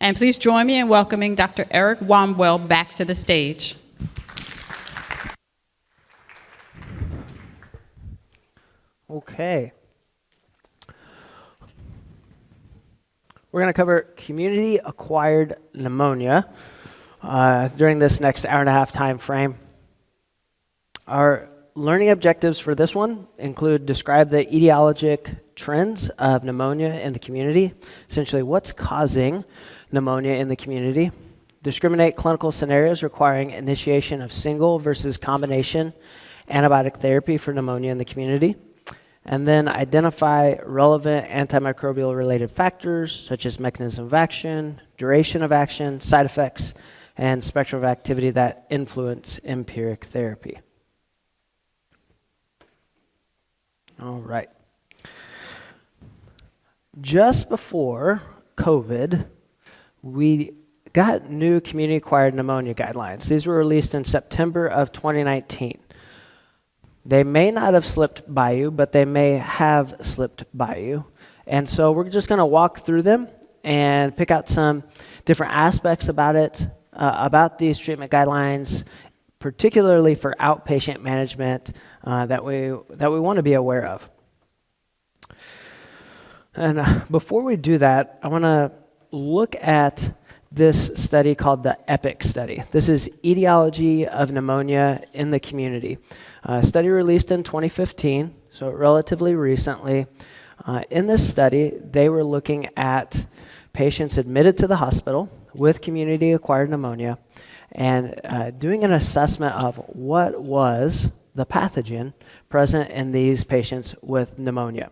And please join me in welcoming Dr. Eric Wombwell back to the stage. Okay. We're going to cover community-acquired pneumonia during this next hour-and-a-half time frame. Our learning objectives for this one include describe the etiologic trends of pneumonia in the community, essentially what's causing pneumonia in the community, discriminate clinical scenarios requiring initiation of single versus combination antibiotic therapy for pneumonia in the community, and then identify relevant antimicrobial related factors such as mechanism of action, duration of action, side effects, and spectrum of activity that influence empiric therapy. All right. Just before COVID, we got new community-acquired pneumonia guidelines. These were released in September of 2019. They may not have slipped by you, but they may have slipped by you. And so we're just going to walk through them and pick out some different aspects about it, about these treatment guidelines, particularly for outpatient management that we want to be aware of. And before we do that, I want to look at this study called the EPIC study. This is Etiology of Pneumonia in the Community. A study released in 2015, so relatively recently. In this study, they were looking at patients admitted to the hospital with community-acquired pneumonia and doing an assessment of what was the pathogen present in these patients with pneumonia.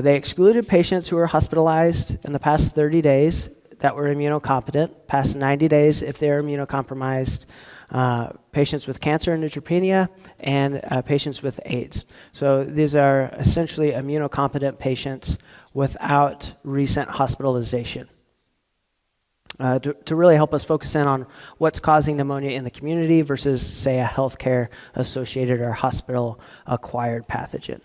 They excluded patients who were hospitalized in the past 30 days that were immunocompetent, past 90 days if they are immunocompromised, patients with cancer and neutropenia, and patients with AIDS. So these are essentially immunocompetent patients without recent hospitalization. To really help us focus in on what's causing pneumonia in the community versus, say, a healthcare-associated or hospital-acquired pathogen.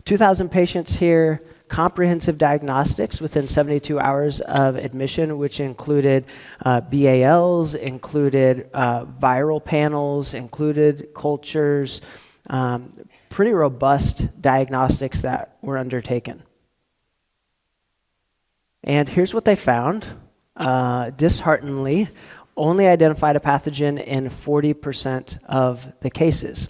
2,000 patients here, comprehensive diagnostics within 72 hours of admission, which included BALs, included viral panels, included cultures, pretty robust diagnostics that were undertaken. And here's what they found. Dishearteningly, only identified a pathogen in 40% of the cases.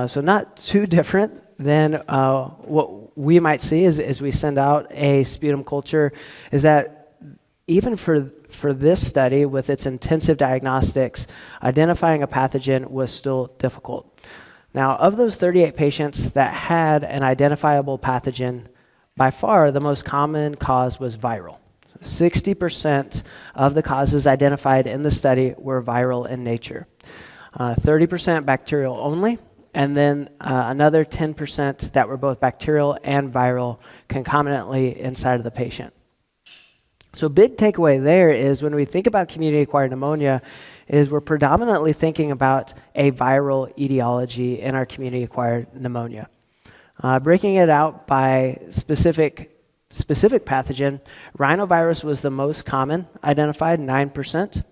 So not too different than what we might see as we send out a sputum culture, is that even for this study with its intensive diagnostics, identifying a pathogen was still difficult. Now, of those 38 patients that had an identifiable pathogen, by far the most common cause was viral. 60% of the causes identified in the study were viral in nature. 30% bacterial only, and then another 10% that were both bacterial and viral concomitantly inside of the patient. So big takeaway there is when we think about community-acquired pneumonia is we're predominantly thinking about a viral etiology in our community-acquired pneumonia. Breaking it out by specific pathogen, rhinovirus was the most common, identified 9%.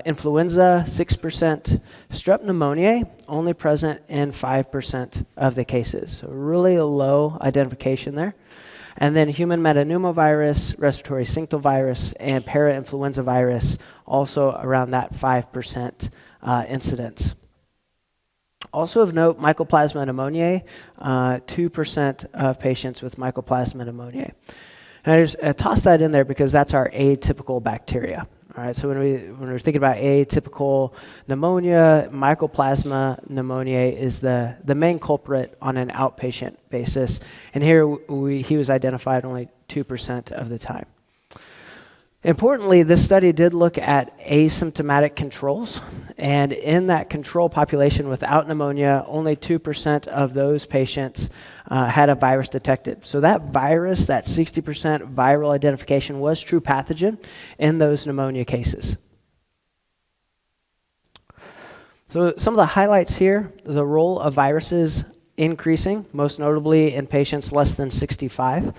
Influenza, 6%. Strep pneumoniae, only present in 5% of the cases. So really a low identification there. And then human metapneumovirus, respiratory syncytial virus, and parainfluenza virus, also around that 5% incidence. Also of note, Mycoplasma pneumoniae, 2% of patients with Mycoplasma pneumoniae. And I just toss that in there because that's our atypical bacteria. All right, so when we're thinking about atypical pneumonia, Mycoplasma pneumoniae is the main culprit on an outpatient basis. And here he was identified only 2% of the time. Importantly, this study did look at asymptomatic controls, and in that control population without pneumonia, only 2% of those patients had a virus detected. So that virus, that 60% viral identification, was true pathogen in those pneumonia cases. So some of the highlights here, the role of viruses increasing, most notably in patients less than 65.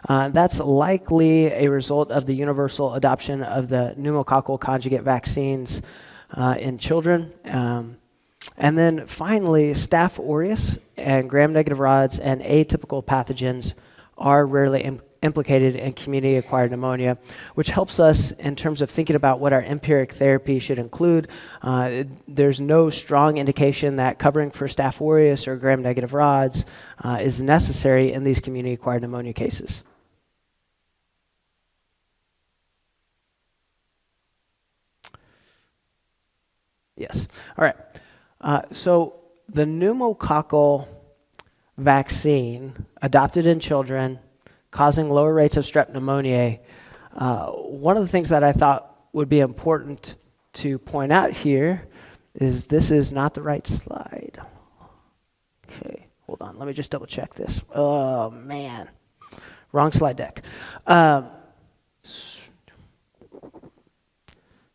That's likely a result of the universal adoption of the pneumococcal conjugate vaccines in children. And then finally, Staph aureus and gram-negative rods and atypical pathogens are rarely implicated in community-acquired pneumonia, which helps us in terms of thinking about what our empiric therapy should include. There's no strong indication that covering for Staph aureus or gram-negative rods is necessary in these community-acquired pneumonia cases. Yes. All right. So the pneumococcal vaccine adopted in children causing lower rates of strep pneumoniae, one of the things that I thought would be important to point out here is this is not the right slide. Okay, hold on. Let me just double check this. Oh, man. Wrong slide deck.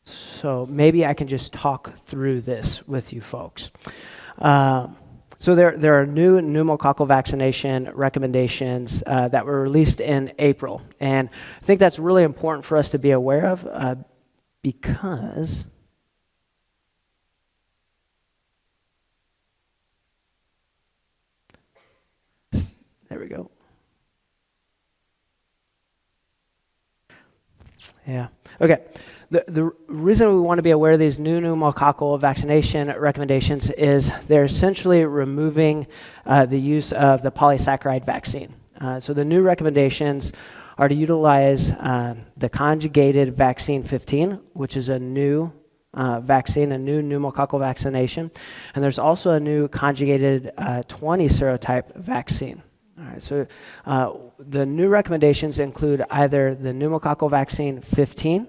So maybe I can just talk through this with you folks. So there are new pneumococcal vaccination recommendations that were released in April. And I think that's really important for us to be aware of because there we go. Yeah. Okay. The reason we want to be aware of these new pneumococcal vaccination recommendations is they're essentially removing the use of the polysaccharide vaccine. So the new recommendations are to utilize the conjugated vaccine 15, which is a new vaccine, a new pneumococcal vaccination. And there's also a new conjugated 20 serotype vaccine. All right, so the new recommendations include either the pneumococcal vaccine 15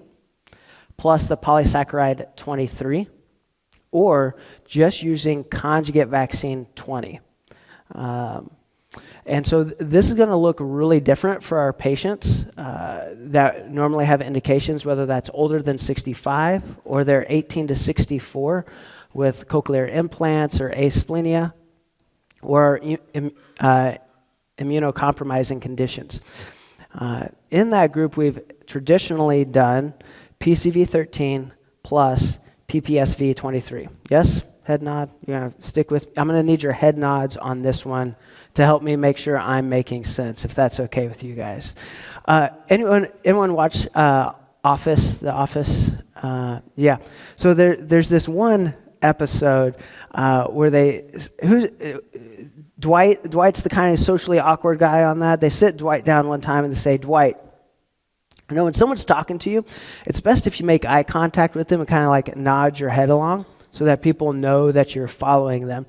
plus the polysaccharide 23, or just using conjugate vaccine 20. And so this is going to look really different for our patients that normally have indications, whether that's older than 65 or they're 18 to 64 with cochlear implants or asplenia or immunocompromising conditions. In that group, we've traditionally done PCV13 plus PPSV23. Yes? Head nod? You're going to stick with? I'm going to need your head nods on this one to help me make sure I'm making sense, if that's okay with you guys. Anyone watch Office? The Office? Yeah. So there's this one episode where Dwight's the kind of socially awkward guy on that. They sit Dwight down one time and they say, Dwight, you know, when someone's talking to you, it's best if you make eye contact with them and kind of like nod your head along so that people know that you're following them.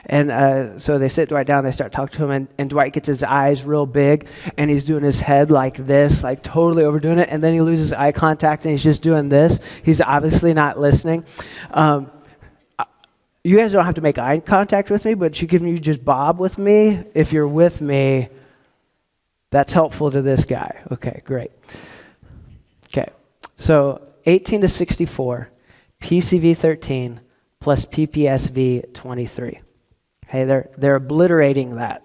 And so they sit Dwight down, they start talking to him, and Dwight gets his eyes real big, and he's doing his head like this, like totally overdoing it, and then he loses eye contact, and he's just doing this. He's obviously not listening. You guys don't have to make eye contact with me, but you can just bob with me. If you're with me, that's helpful to this guy. Okay, great. Okay, so 18 to 64, PCV13 plus PPSV23. Okay, they're obliterating that.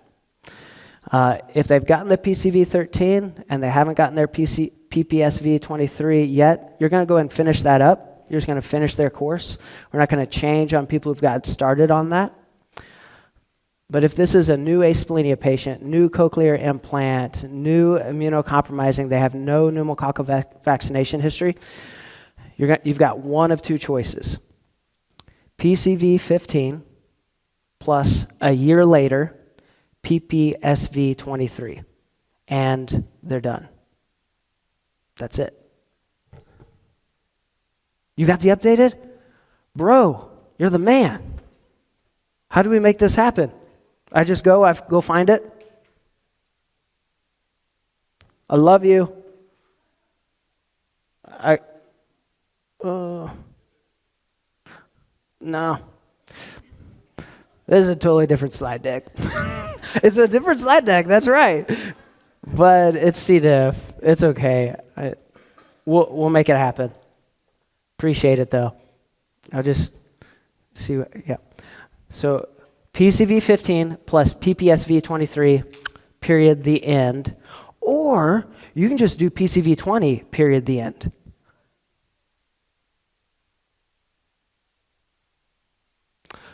If they've gotten the PCV13 and they haven't gotten their PPSV23 yet, you're going to go ahead and finish that up. You're just going to finish their course. We're not going to change on people who've got started on that. But if this is a new asplenia patient, new cochlear implant, new immunocompromising, they have no pneumococcal vaccination history, you've got one of two choices. PCV15 plus a year later, PPSV23. And they're done. That's it. You got the updated? Bro, you're the man. How do we make this happen? I go find it. I love you. No. This is a totally different slide deck. It's a different slide deck, that's right. But it's C. diff. It's okay. We'll make it happen. Appreciate it, though. I'll just see. Yeah. So PCV15 plus PPSV23, period, the end. Or you can just do PCV20, period, the end.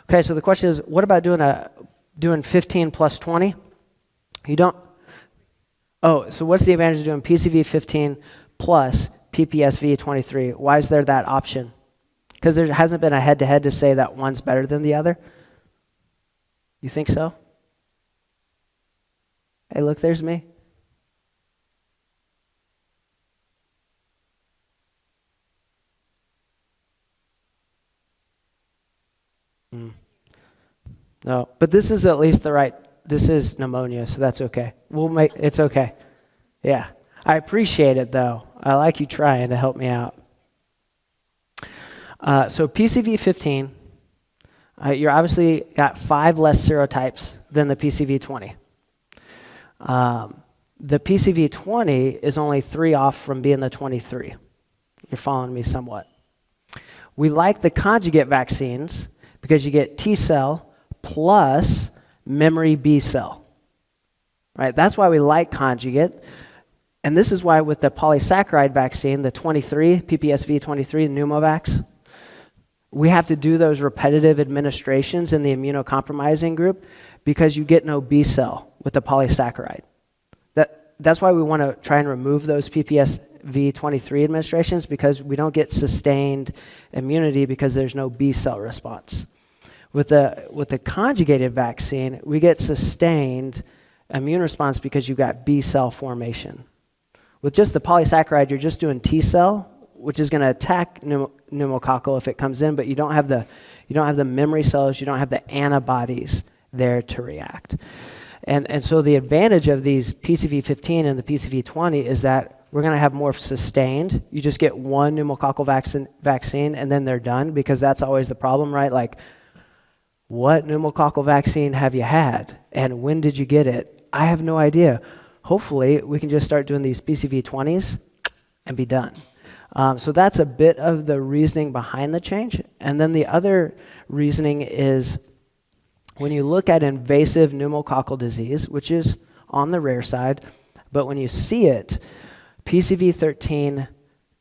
Okay, so the question is, what about doing 15 plus 20? You don't. Oh, so what's the advantage of doing PCV15 plus PPSV23? Why is there that option? Because there hasn't been a head-to-head to say that one's better than the other? You think so? Hey, look, there's me. No, but this is at least the right, this is pneumonia, so that's okay. It's okay. Yeah. I appreciate it, though. I like you trying to help me out. So PCV15, you're obviously got 5 less serotypes than the PCV20. The PCV20 is only 3 off from being the 23. You're following me somewhat. We like the conjugate vaccines because you get T cell plus memory B cell. Right? That's why we like conjugate. And this is why with the polysaccharide vaccine, the 23, PPSV23, Pneumovax, we have to do those repetitive administrations in the immunocompromising group because you get no B cell with the polysaccharide. That's why we want to try and remove those PPSV23 administrations, because we don't get sustained immunity because there's no B cell response. With the conjugated vaccine, we get sustained immune response because you've got B cell formation. With just the polysaccharide, you're just doing T cell, which is going to attack pneumococcal if it comes in, but you don't have the memory cells, you don't have the antibodies there to react. And so the advantage of these PCV15 and the PCV20 is that we're going to have more sustained. You just get one pneumococcal vaccine and then they're done, because that's always the problem, right? Like, what pneumococcal vaccine have you had and when did you get it? I have no idea. Hopefully, we can just start doing these PCV20s and be done. So that's a bit of the reasoning behind the change. And then the other reasoning is when you look at invasive pneumococcal disease, which is on the rare side, but when you see it, PCV13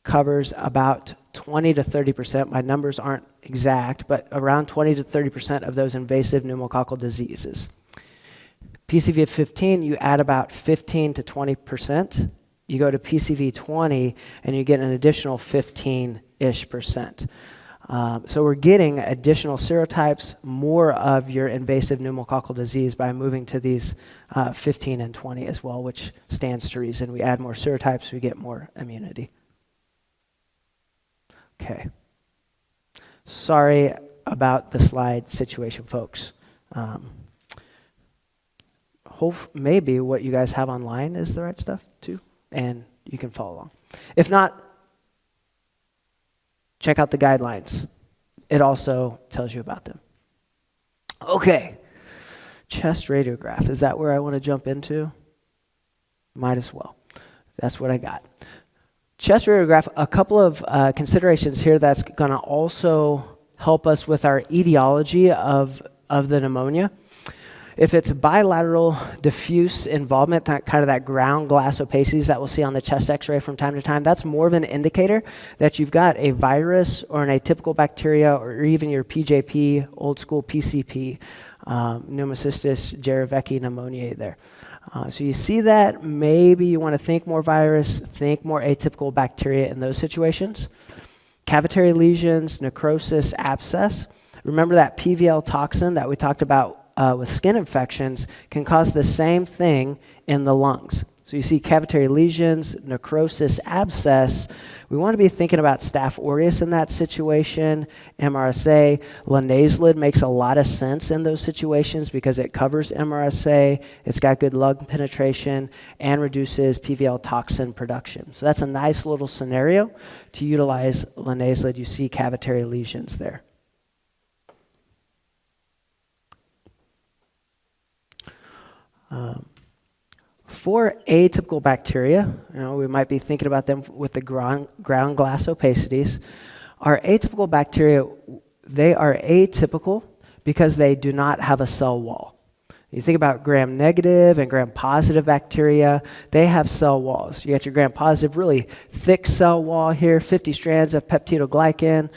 covers about 20 to 30%. My numbers aren't exact, but around 20 to 30% of those invasive pneumococcal diseases. PCV15, you add about 15 to 20%. You go to PCV20, and you get an additional 15-ish percent. So we're getting additional serotypes, more of your invasive pneumococcal disease by moving to these 15 and 20 as well, which stands to reason. We add more serotypes, we get more immunity. Okay. Sorry about the slide situation, folks. Maybe what you guys have online is the right stuff too, and you can follow along. If not, check out the guidelines. It also tells you about them. Okay, chest radiograph. Is that where I want to jump into? Might as well. That's what I got. Chest radiograph, a couple of considerations here that's going to also help us with our etiology of the pneumonia. If it's bilateral diffuse involvement, kind of that ground glass opacities that we'll see on the chest x-ray from time to time, that's more of an indicator that you've got a virus or an atypical bacteria, or even your PJP, old school PCP, pneumocystis jirovecii pneumoniae there. So you see that, maybe you want to think more virus, think more atypical bacteria in those situations. Cavitary lesions, necrosis, abscess. Remember that PVL toxin that we talked about with skin infections can cause the same thing in the lungs. So you see cavitary lesions, necrosis, abscess. We want to be thinking about Staph aureus in that situation, MRSA. Linezolid makes a lot of sense in those situations because it covers MRSA, it's got good lung penetration, and reduces PVL toxin production. So that's a nice little scenario to utilize linezolid. You see cavitary lesions there. For atypical bacteria, we might be thinking about them with the ground glass opacities. Our atypical bacteria, they are atypical because they do not have a cell wall. You think about gram-negative and gram-positive bacteria, they have cell walls. You got your gram-positive, really thick cell wall here, 50 strands of peptidoglycan,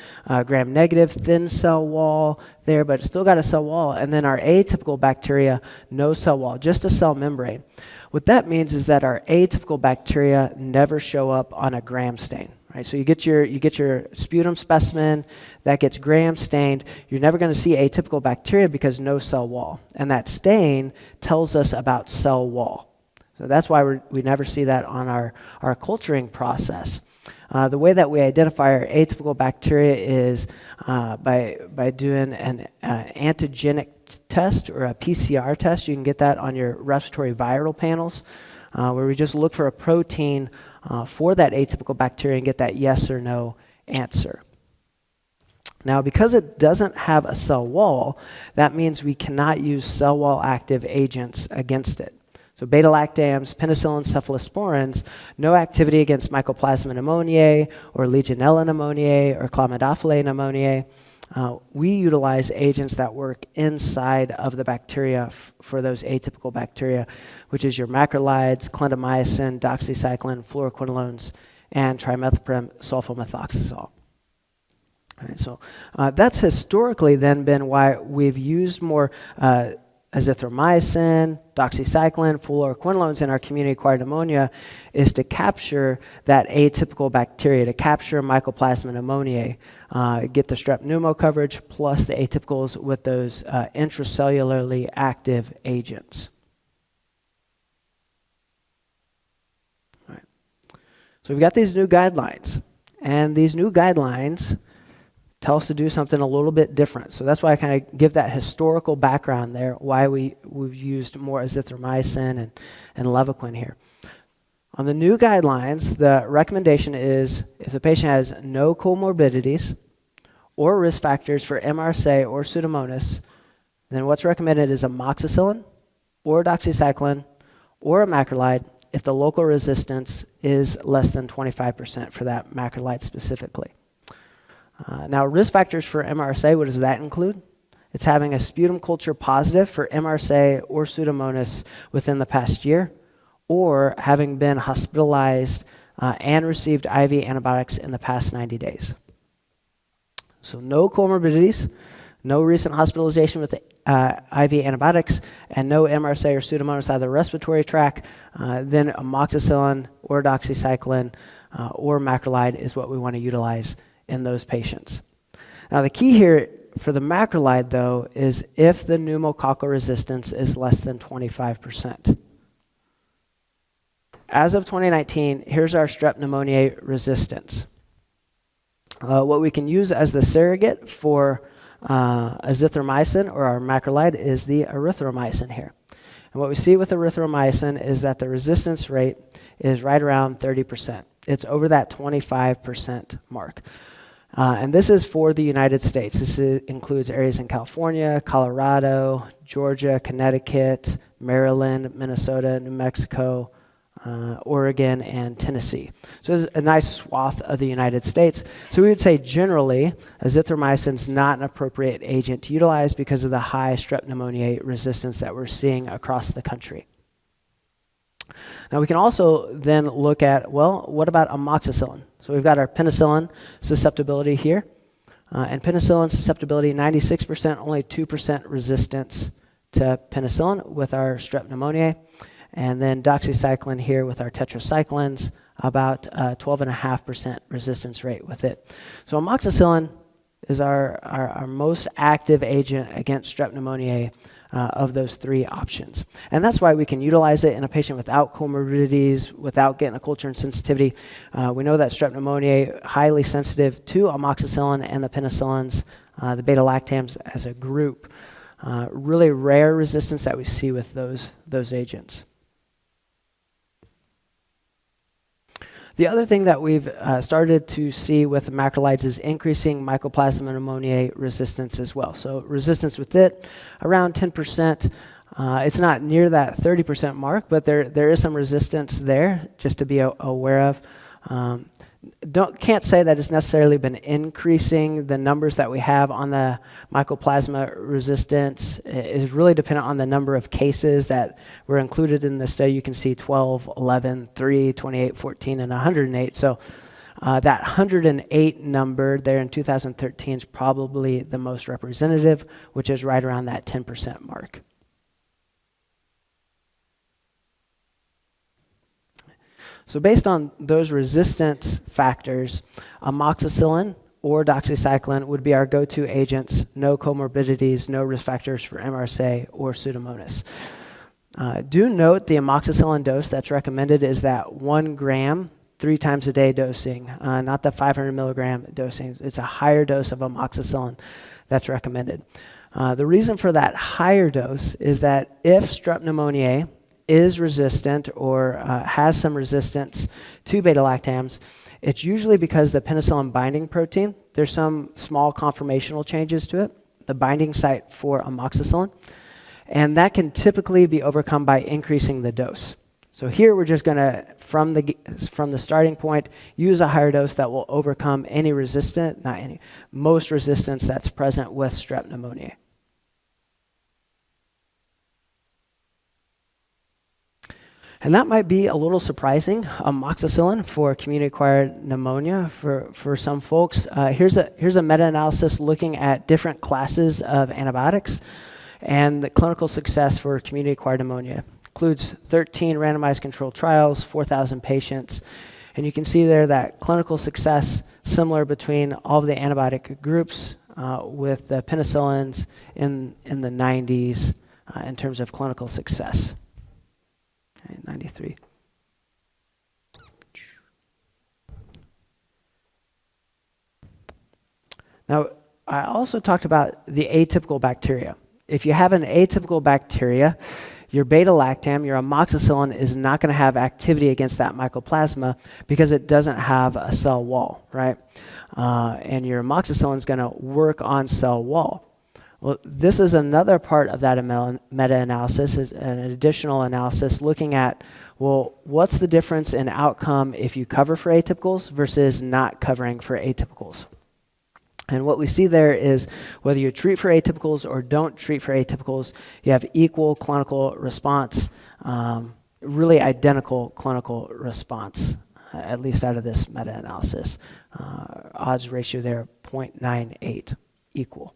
gram-negative, thin cell wall there, but it's still got a cell wall. And then our atypical bacteria, no cell wall, just a cell membrane. What that means is that our atypical bacteria never show up on a gram stain. Right, so you get your sputum specimen that gets gram stained. You're never going to see atypical bacteria because no cell wall, and that stain tells us about cell wall. So that's why we never see that on our culturing process. The way that we identify our atypical bacteria is by doing an antigenic test or a PCR test. You can get that on your respiratory viral panels, where we just look for a protein for that atypical bacteria and get that yes or no answer. Now, because it doesn't have a cell wall, that means we cannot use cell wall active agents against it. So beta-lactams, penicillins, cephalosporins, no activity against Mycoplasma pneumoniae or Legionella pneumoniae or Chlamydophila pneumoniae. We utilize agents that work inside of the bacteria for those atypical bacteria, which is your macrolides, clindamycin, doxycycline, fluoroquinolones, and trimethoprim sulfomethoxazole. All right, so that's historically then been why we've used more azithromycin, doxycycline, fluoroquinolones in our community-acquired pneumonia, is to capture that atypical bacteria, to capture Mycoplasma pneumoniae, get the strep pneumo coverage plus the atypicals with those intracellularly active agents. All right. So we've got these new guidelines, and these new guidelines tell us to do something a little bit different. So that's why I kind of give that historical background there, why we've used more azithromycin and Levaquin here. On the new guidelines, the recommendation is if the patient has no comorbidities or risk factors for MRSA or Pseudomonas, then what's recommended is amoxicillin or doxycycline or a macrolide if the local resistance is less than 25% for that macrolide specifically. Now, risk factors for MRSA, what does that include? It's having a sputum culture positive for MRSA or Pseudomonas within the past year, or having been hospitalized and received IV antibiotics in the past 90 days. So no comorbidities, no recent hospitalization with IV antibiotics, and no MRSA or Pseudomonas out of the respiratory tract, then amoxicillin or doxycycline or macrolide is what we want to utilize in those patients. Now the key here for the macrolide though is if the pneumococcal resistance is less than 25%. As of 2019, here's our strep pneumoniae resistance. What we can use as the surrogate for azithromycin or our macrolide is the erythromycin here. And what we see with erythromycin is that the resistance rate is right around 30%. It's over that 25% mark. And this is for the United States. This includes areas in California, Colorado, Georgia, Connecticut, Maryland, Minnesota, New Mexico, Oregon, and Tennessee. So it's a nice swath of the United States. So we would say generally, azithromycin is not an appropriate agent to utilize because of the high strep pneumoniae resistance that we're seeing across the country. Now we can also then look at, well, what about amoxicillin? So we've got our penicillin susceptibility here. And penicillin susceptibility, 96%, only 2% resistance to penicillin with our strep pneumoniae. And then doxycycline here with our tetracyclines, about 12.5% resistance rate with it. So amoxicillin is our most active agent against strep pneumoniae of those three options. And that's why we can utilize it in a patient without comorbidities, without getting a culture and sensitivity. We know that strep pneumoniae highly sensitive to amoxicillin and the penicillins, the beta-lactams as a group. Really rare resistance that we see with those agents. The other thing that we've started to see with macrolides is increasing Mycoplasma pneumoniae resistance as well. So resistance with it, around 10%. It's not near that 30% mark, but there is some resistance there just to be aware of. Can't say that it's necessarily been increasing. The numbers that we have on the mycoplasma resistance is really dependent on the number of cases that were included in the study. You can see 12, 11, 3, 28, 14, and 108. So that 108 number there in 2013 is probably the most representative, which is right around that 10% mark. So based on those resistance factors, amoxicillin or doxycycline would be our go-to agents, no comorbidities, no risk factors for MRSA or Pseudomonas. Do note the amoxicillin dose that's recommended is that 1 gram 3 times a day dosing, not the 500 milligram dosing. It's a higher dose of amoxicillin that's recommended. The reason for that higher dose is that if Strep pneumoniae is resistant or has some resistance to beta-lactams, it's usually because the penicillin binding protein, there's some small conformational changes to it, the binding site for amoxicillin, and that can typically be overcome by increasing the dose. So here we're just going to, from the starting point, use a higher dose that will overcome any most resistance that's present with Strep pneumoniae. And that might be a little surprising, amoxicillin for community-acquired pneumonia for some folks. Here's a meta-analysis looking at different classes of antibiotics, and the clinical success for community-acquired pneumonia includes 13 randomized controlled trials, 4,000 patients, and you can see there that clinical success similar between all of the antibiotic groups with the penicillins in the 90s in terms of clinical success. 93. Now, I also talked about the atypical bacteria. If you have an atypical bacteria, your beta-lactam, your amoxicillin, is not going to have activity against that mycoplasma because it doesn't have a cell wall, right? And your amoxicillin is going to work on cell wall. Well, this is another part of that meta-analysis, is an additional analysis looking at, well, what's the difference in outcome if you cover for atypicals versus not covering for atypicals? And what we see there is whether you treat for atypicals or don't treat for atypicals, you have equal clinical response, really identical clinical response, at least out of this meta-analysis. Odds ratio there, 0.98, equal.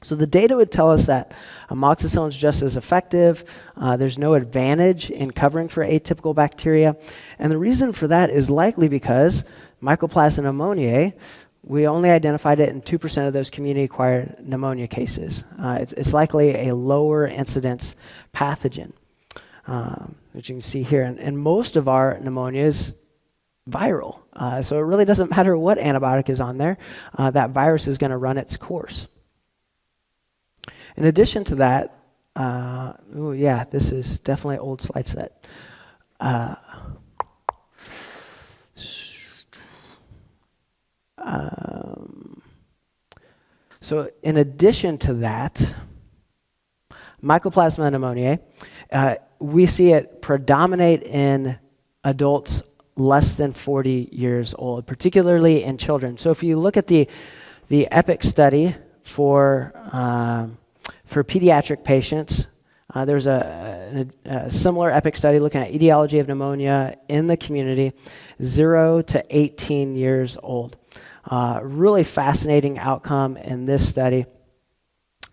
So the data would tell us that amoxicillin is just as effective. There's no advantage in covering for atypical bacteria. And the reason for that is likely because Mycoplasma pneumoniae, we only identified it in 2% of those community-acquired pneumonia cases. It's likely a lower incidence pathogen, which you can see here. And most of our pneumonia is viral. So it really doesn't matter what antibiotic is on there. That virus is going to run its course. In addition to that, this is definitely old slide set. So in addition to that, Mycoplasma pneumoniae, we see it predominate in adults less than 40 years old, particularly in children. So if you look at the EPIC study for pediatric patients, there's a similar EPIC study looking at etiology of pneumonia in the community, 0 to 18 years old. Really fascinating outcome in this study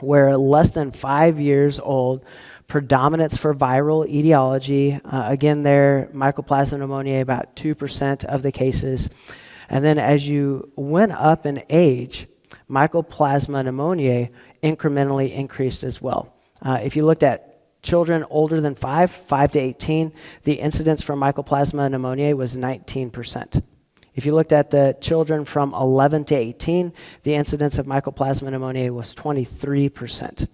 where less than 5 years old, predominance for viral etiology, again there, Mycoplasma pneumoniae, about 2% of the cases. And then as you went up in age, Mycoplasma pneumoniae incrementally increased as well. If you looked at children older than 5 to 18, the incidence for Mycoplasma pneumoniae was 19%. If you looked at the children from 11 to 18, the incidence of Mycoplasma pneumoniae was 23%.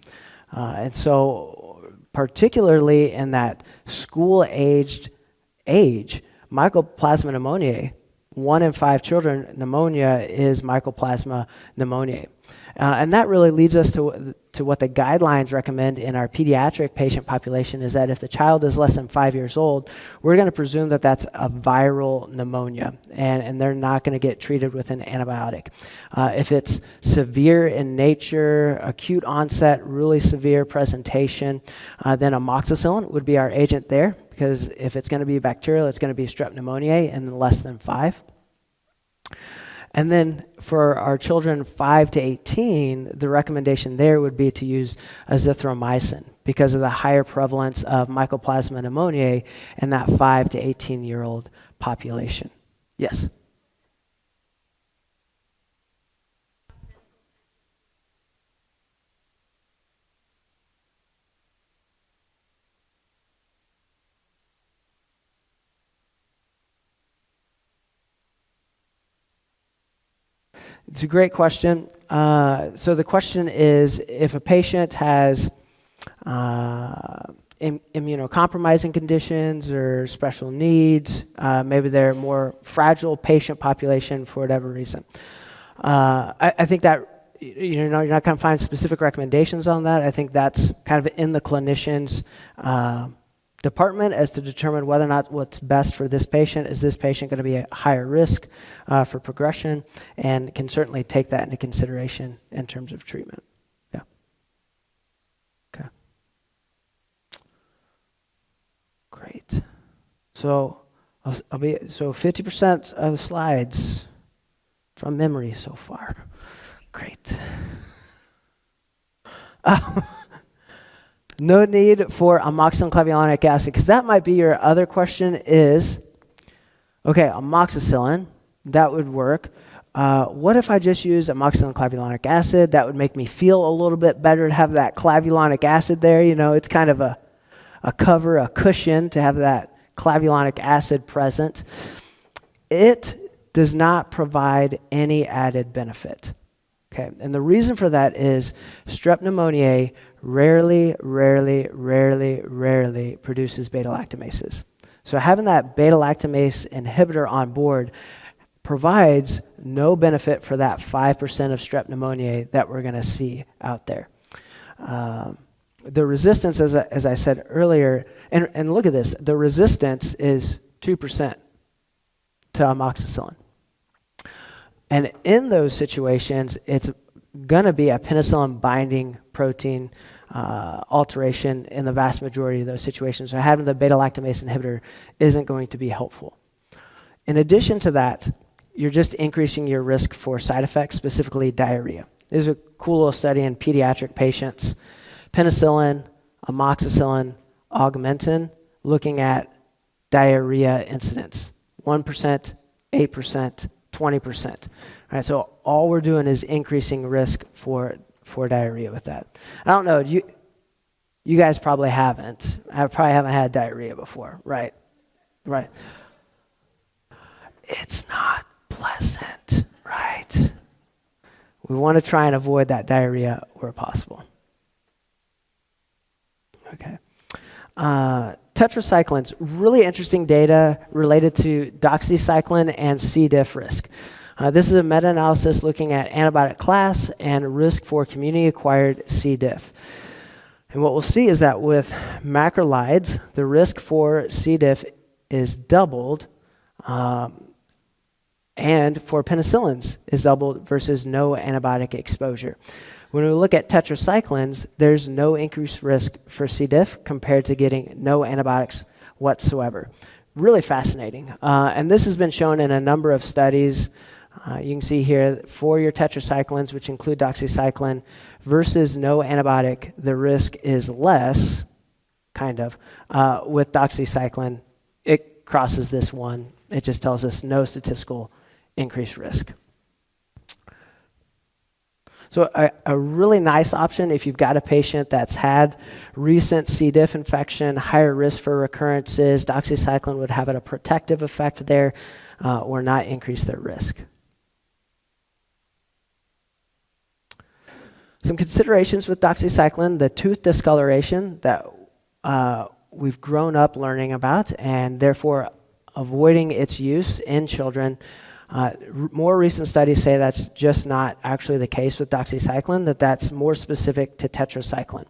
And so particularly in that school-aged age, Mycoplasma pneumoniae, 1 in 5 children, pneumonia is Mycoplasma pneumoniae. And that really leads us to what the guidelines recommend in our pediatric patient population, is that if the child is less than 5 years old, we're going to presume that that's a viral pneumonia, and they're not going to get treated with an antibiotic. If it's severe in nature, acute onset, really severe presentation, then amoxicillin would be our agent there, because if it's going to be bacterial, it's going to be strep pneumoniae in less than 5. And then for our children 5 to 18, the recommendation there would be to use azithromycin because of the higher prevalence of Mycoplasma pneumoniae in that 5 to 18-year-old population. Yes? It's a great question. So the question is, if a patient has immunocompromising conditions or special needs, maybe they're a more fragile patient population for whatever reason. I think that you're not going to find specific recommendations on that. I think that's kind of in the clinician's department as to determine whether or not what's best for this patient. Is this patient going to be at higher risk for progression, and can certainly take that into consideration in terms of treatment. Yeah. Okay. Great. So 50% of the slides from memory so far. Great. No need for amoxicillin clavulanic acid, because that might be your other question is, okay, amoxicillin, that would work. What if I just use amoxicillin clavulanic acid? That would make me feel a little bit better to have that clavulanic acid there. You know, it's kind of a cover, a cushion to have that clavulanic acid present. It does not provide any added benefit. Okay, and the reason for that is strep pneumoniae rarely produces beta-lactamases. So having that beta-lactamase inhibitor on board provides no benefit for that 5% of strep pneumoniae that we're going to see out there. The resistance, as I said earlier, and look at this, the resistance is 2% to amoxicillin. And in those situations, it's going to be a penicillin binding protein alteration in the vast majority of those situations. So having the beta-lactamase inhibitor isn't going to be helpful. In addition to that, you're just increasing your risk for side effects, specifically diarrhea. There's a cool little study in pediatric patients, penicillin, amoxicillin, augmentin, looking at diarrhea incidence, 1%, 8%, 20%. All right, so all we're doing is increasing risk for diarrhea with that. I don't know, you guys probably haven't. I probably haven't had diarrhea before, right? Right. It's not pleasant, right? We want to try and avoid that diarrhea where possible. Okay. Tetracyclines, really interesting data related to doxycycline and C. diff risk. This is a meta-analysis looking at antibiotic class and risk for community-acquired C. diff. And what we'll see is that with macrolides, the risk for C. diff is doubled, and for penicillins is doubled versus no antibiotic exposure. When we look at tetracyclines, there's no increased risk for C. diff compared to getting no antibiotics whatsoever. Really fascinating. And this has been shown in a number of studies. You can see here for your tetracyclines, which include doxycycline, versus no antibiotic, the risk is less, kind of. With doxycycline, it crosses this one. It just tells us no statistical increased risk. So a really nice option if you've got a patient that's had recent C. diff infection, higher risk for recurrences, doxycycline would have a protective effect there or not increase their risk. Some considerations with doxycycline, the tooth discoloration that we've grown up learning about, and therefore avoiding its use in children. More recent studies say that's just not actually the case with doxycycline, that's more specific to tetracycline.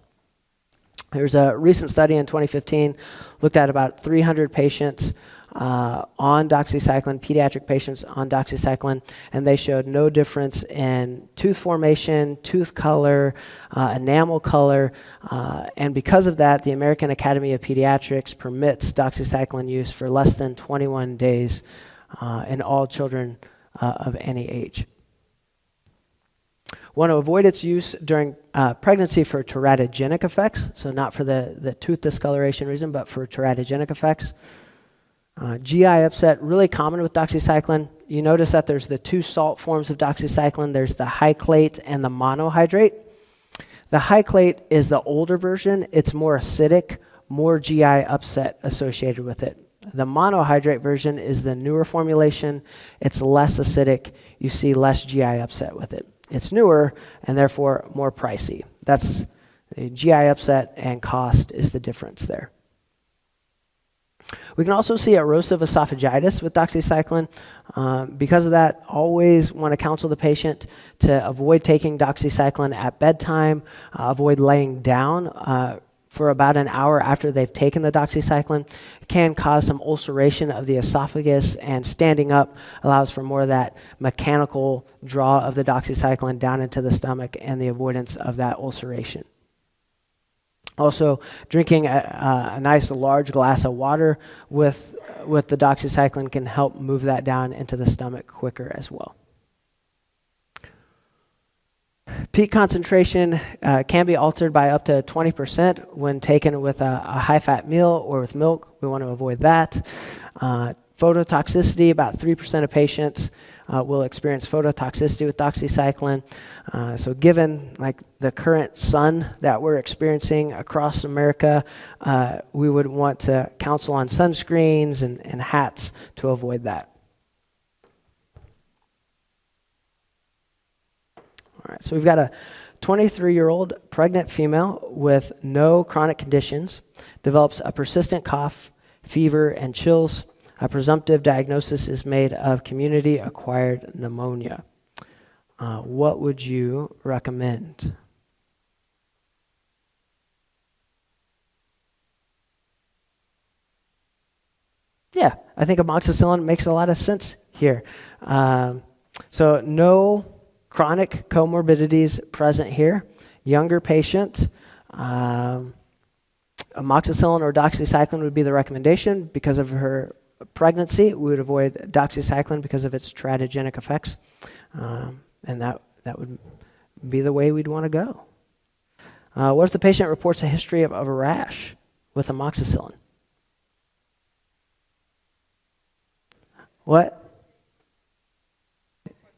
There's a recent study in 2015, looked at about 300 patients on doxycycline, pediatric patients on doxycycline, and they showed no difference in tooth formation, tooth color, enamel color, and because of that, the American Academy of Pediatrics permits doxycycline use for less than 21 days in all children of any age. Want to avoid its use during pregnancy for teratogenic effects, so not for the tooth discoloration reason, but for teratogenic effects. GI upset, really common with doxycycline. You notice that there's the two salt forms of doxycycline. There's the hyclate and the monohydrate. The hyclate is the older version. It's more acidic, more GI upset associated with it. The monohydrate version is the newer formulation. It's less acidic. You see less GI upset with it. It's newer and therefore more pricey. That's the GI upset and cost is the difference there. We can also see erosive esophagitis with doxycycline. Because of that, always want to counsel the patient to avoid taking doxycycline at bedtime, avoid laying down for about an hour after they've taken the doxycycline. It can cause some ulceration of the esophagus, and standing up allows for more of that mechanical draw of the doxycycline down into the stomach and the avoidance of that ulceration. Also, drinking a nice large glass of water with the doxycycline can help move that down into the stomach quicker as well. Peak concentration can be altered by up to 20% when taken with a high-fat meal or with milk. We want to avoid that. Phototoxicity, about 3% of patients will experience phototoxicity with doxycycline. So given like the current sun that we're experiencing across America, we would want to counsel on sunscreens and hats to avoid that. All right, so we've got a 23-year-old pregnant female with no chronic conditions, develops a persistent cough, fever, and chills. A presumptive diagnosis is made of community-acquired pneumonia. What would you recommend? Yeah, I think amoxicillin makes a lot of sense here. So no chronic comorbidities present here. Younger patient, amoxicillin or doxycycline would be the recommendation. Because of her pregnancy, we would avoid doxycycline because of its teratogenic effects. And that would be the way we'd want to go. What if the patient reports a history of a rash with amoxicillin? What?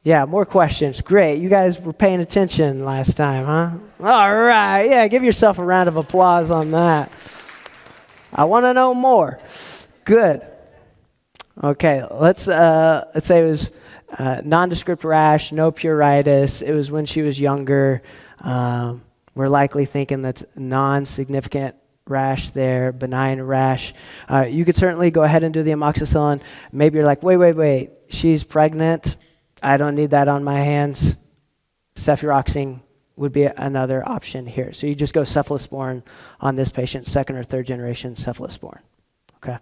Yeah, more questions. Great. You guys were paying attention last time, huh? All right. Yeah, give yourself a round of applause on that. I want to know more. Good. Okay, let's say it was nondescript rash, no pruritus. It was when she was younger. We're likely thinking that's non-significant rash there, benign rash. You could certainly go ahead and do the amoxicillin. Maybe you're like, wait, she's pregnant. I don't need that on my hands. Cefuroxime would be another option here. So you just go cephalosporin on this patient, second or third generation cephalosporin. Okay.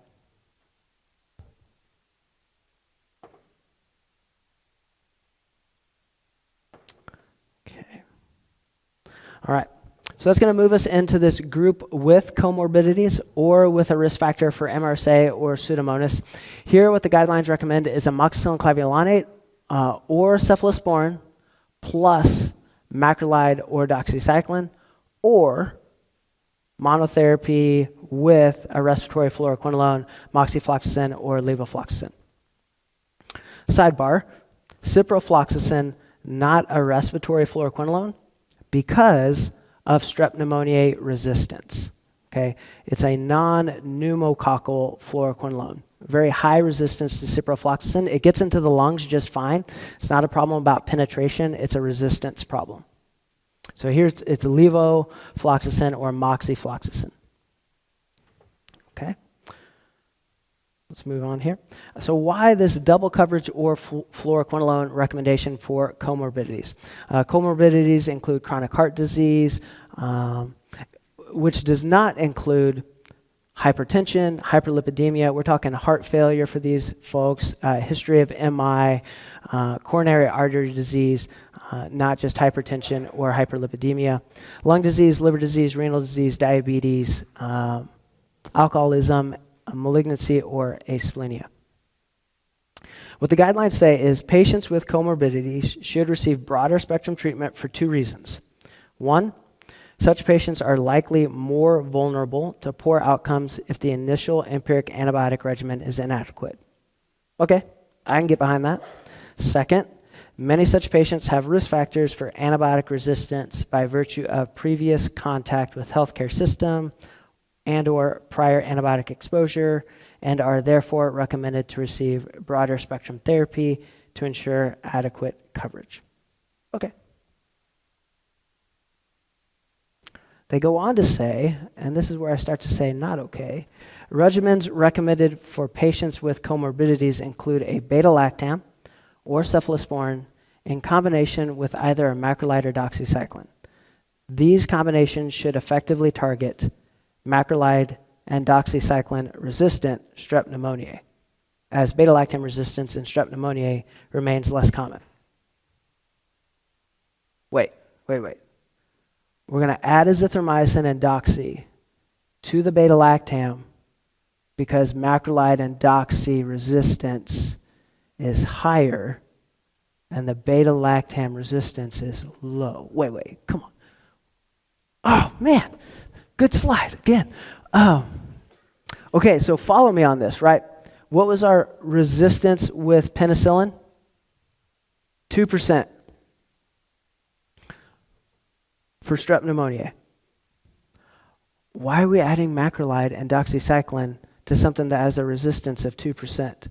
Okay. All right. So that's going to move us into this group with comorbidities or with a risk factor for MRSA or Pseudomonas. Here, what the guidelines recommend is amoxicillin clavulanate or cephalosporin plus macrolide or doxycycline, or monotherapy with a respiratory fluoroquinolone, moxifloxacin, or levofloxacin. Sidebar, ciprofloxacin, not a respiratory fluoroquinolone because of strep pneumoniae resistance. Okay, it's a non-pneumococcal fluoroquinolone. Very high resistance to ciprofloxacin. It gets into the lungs just fine. It's not a problem about penetration. It's a resistance problem. So it's levofloxacin or moxifloxacin. Okay. let's move on here. So why this double coverage or fluoroquinolone recommendation for comorbidities? Comorbidities include chronic heart disease, which does not include hypertension, hyperlipidemia. We're talking heart failure for these folks, history of MI, coronary artery disease, not just hypertension or hyperlipidemia, lung disease, liver disease, renal disease, diabetes, alcoholism, malignancy, or asplenia. What the guidelines say is patients with comorbidities should receive broader spectrum treatment for 2 reasons. 1, such patients are likely more vulnerable to poor outcomes if the initial empiric antibiotic regimen is inadequate. Okay, I can get behind that. 2nd, many such patients have risk factors for antibiotic resistance by virtue of previous contact with healthcare system and/or prior antibiotic exposure, and are therefore recommended to receive broader spectrum therapy to ensure adequate coverage. Okay. They go on to say, and this is where I start to say not okay, regimens recommended for patients with comorbidities include a beta-lactam or cephalosporin in combination with either a macrolide or doxycycline. These combinations should effectively target macrolide and doxycycline resistant strep pneumoniae, as beta-lactam resistance in strep pneumoniae remains less common. Wait. We're going to add azithromycin and doxy to the beta-lactam because macrolide and doxy resistance is higher and the beta-lactam resistance is low. Wait, come on. Oh, man. Good slide, again. Okay, so follow me on this, right? What was our resistance with penicillin? 2%. For strep pneumoniae. Why are we adding macrolide and doxycycline to something that has a resistance of 2%?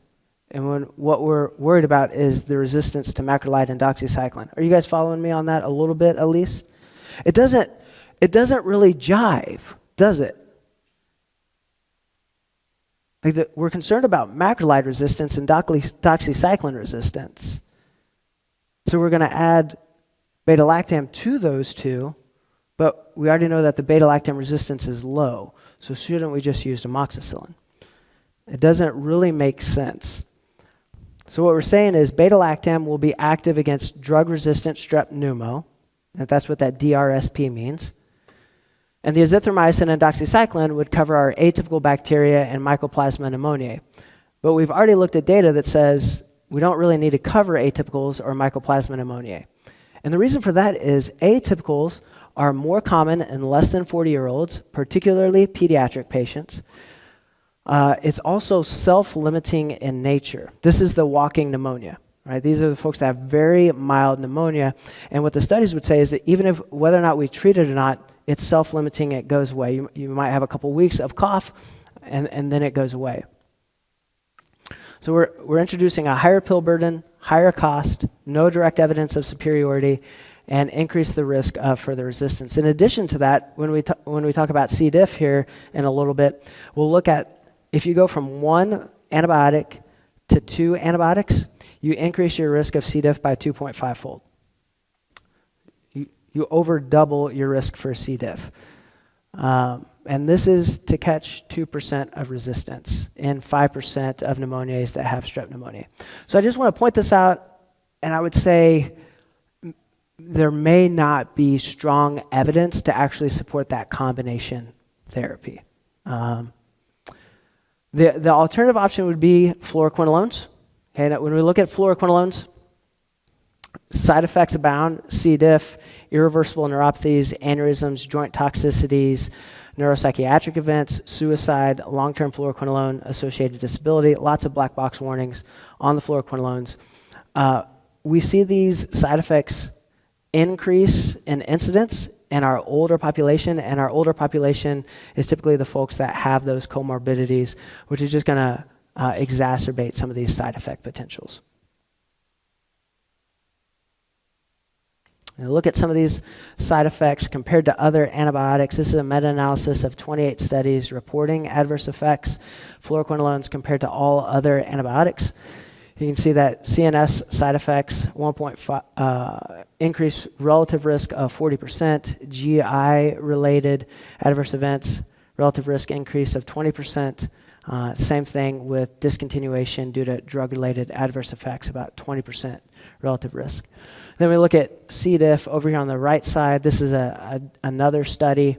And what we're worried about is the resistance to macrolide and doxycycline. Are you guys following me on that a little bit at least? It doesn't really jive, does it? We're concerned about macrolide resistance and doxycycline resistance. So we're going to add beta-lactam to those two, but we already know that the beta-lactam resistance is low, so shouldn't we just use amoxicillin? It doesn't really make sense. So what we're saying is beta-lactam will be active against drug-resistant strep pneumo, and that's what that DRSP means. And the azithromycin and doxycycline would cover our atypical bacteria and Mycoplasma pneumoniae. But we've already looked at data that says we don't really need to cover atypicals or Mycoplasma pneumoniae. And the reason for that is atypicals are more common in less than 40-year-olds, particularly pediatric patients. It's also self-limiting in nature. This is the walking pneumonia, right? These are the folks that have very mild pneumonia. And what the studies would say is that even if whether or not we treat it or not, it's self-limiting, it goes away. You might have a couple weeks of cough, and then it goes away. So we're introducing a higher pill burden, higher cost, no direct evidence of superiority, and increase the risk of further resistance. In addition to that, when we talk about C. diff here in a little bit, we'll look at if you go from 1 antibiotic to 2 antibiotics, you increase your risk of C. diff by 2.5-fold. You over double your risk for C. diff. And this is to catch 2% of resistance in 5% of pneumonias that have strep pneumonia. So I just want to point this out, and I would say there may not be strong evidence to actually support that combination therapy. The alternative option would be fluoroquinolones. Okay, now when we look at fluoroquinolones, side effects abound: C. diff, irreversible neuropathies, aneurysms, joint toxicities, neuropsychiatric events, suicide, long-term fluoroquinolone-associated disability, lots of black box warnings on the fluoroquinolones. We see these side effects increase in incidence in our older population, and our older population is typically the folks that have those comorbidities, which is just going to exacerbate some of these side effect potentials. Now look at some of these side effects compared to other antibiotics. This is a meta-analysis of 28 studies reporting adverse effects, fluoroquinolones compared to all other antibiotics. You can see that CNS side effects, 1.5 increased relative risk of 40%, GI-related adverse events, relative risk increase of 20%. Same thing with discontinuation due to drug-related adverse effects, about 20% relative risk. Then we look at C. diff over here on the right side. This is another study.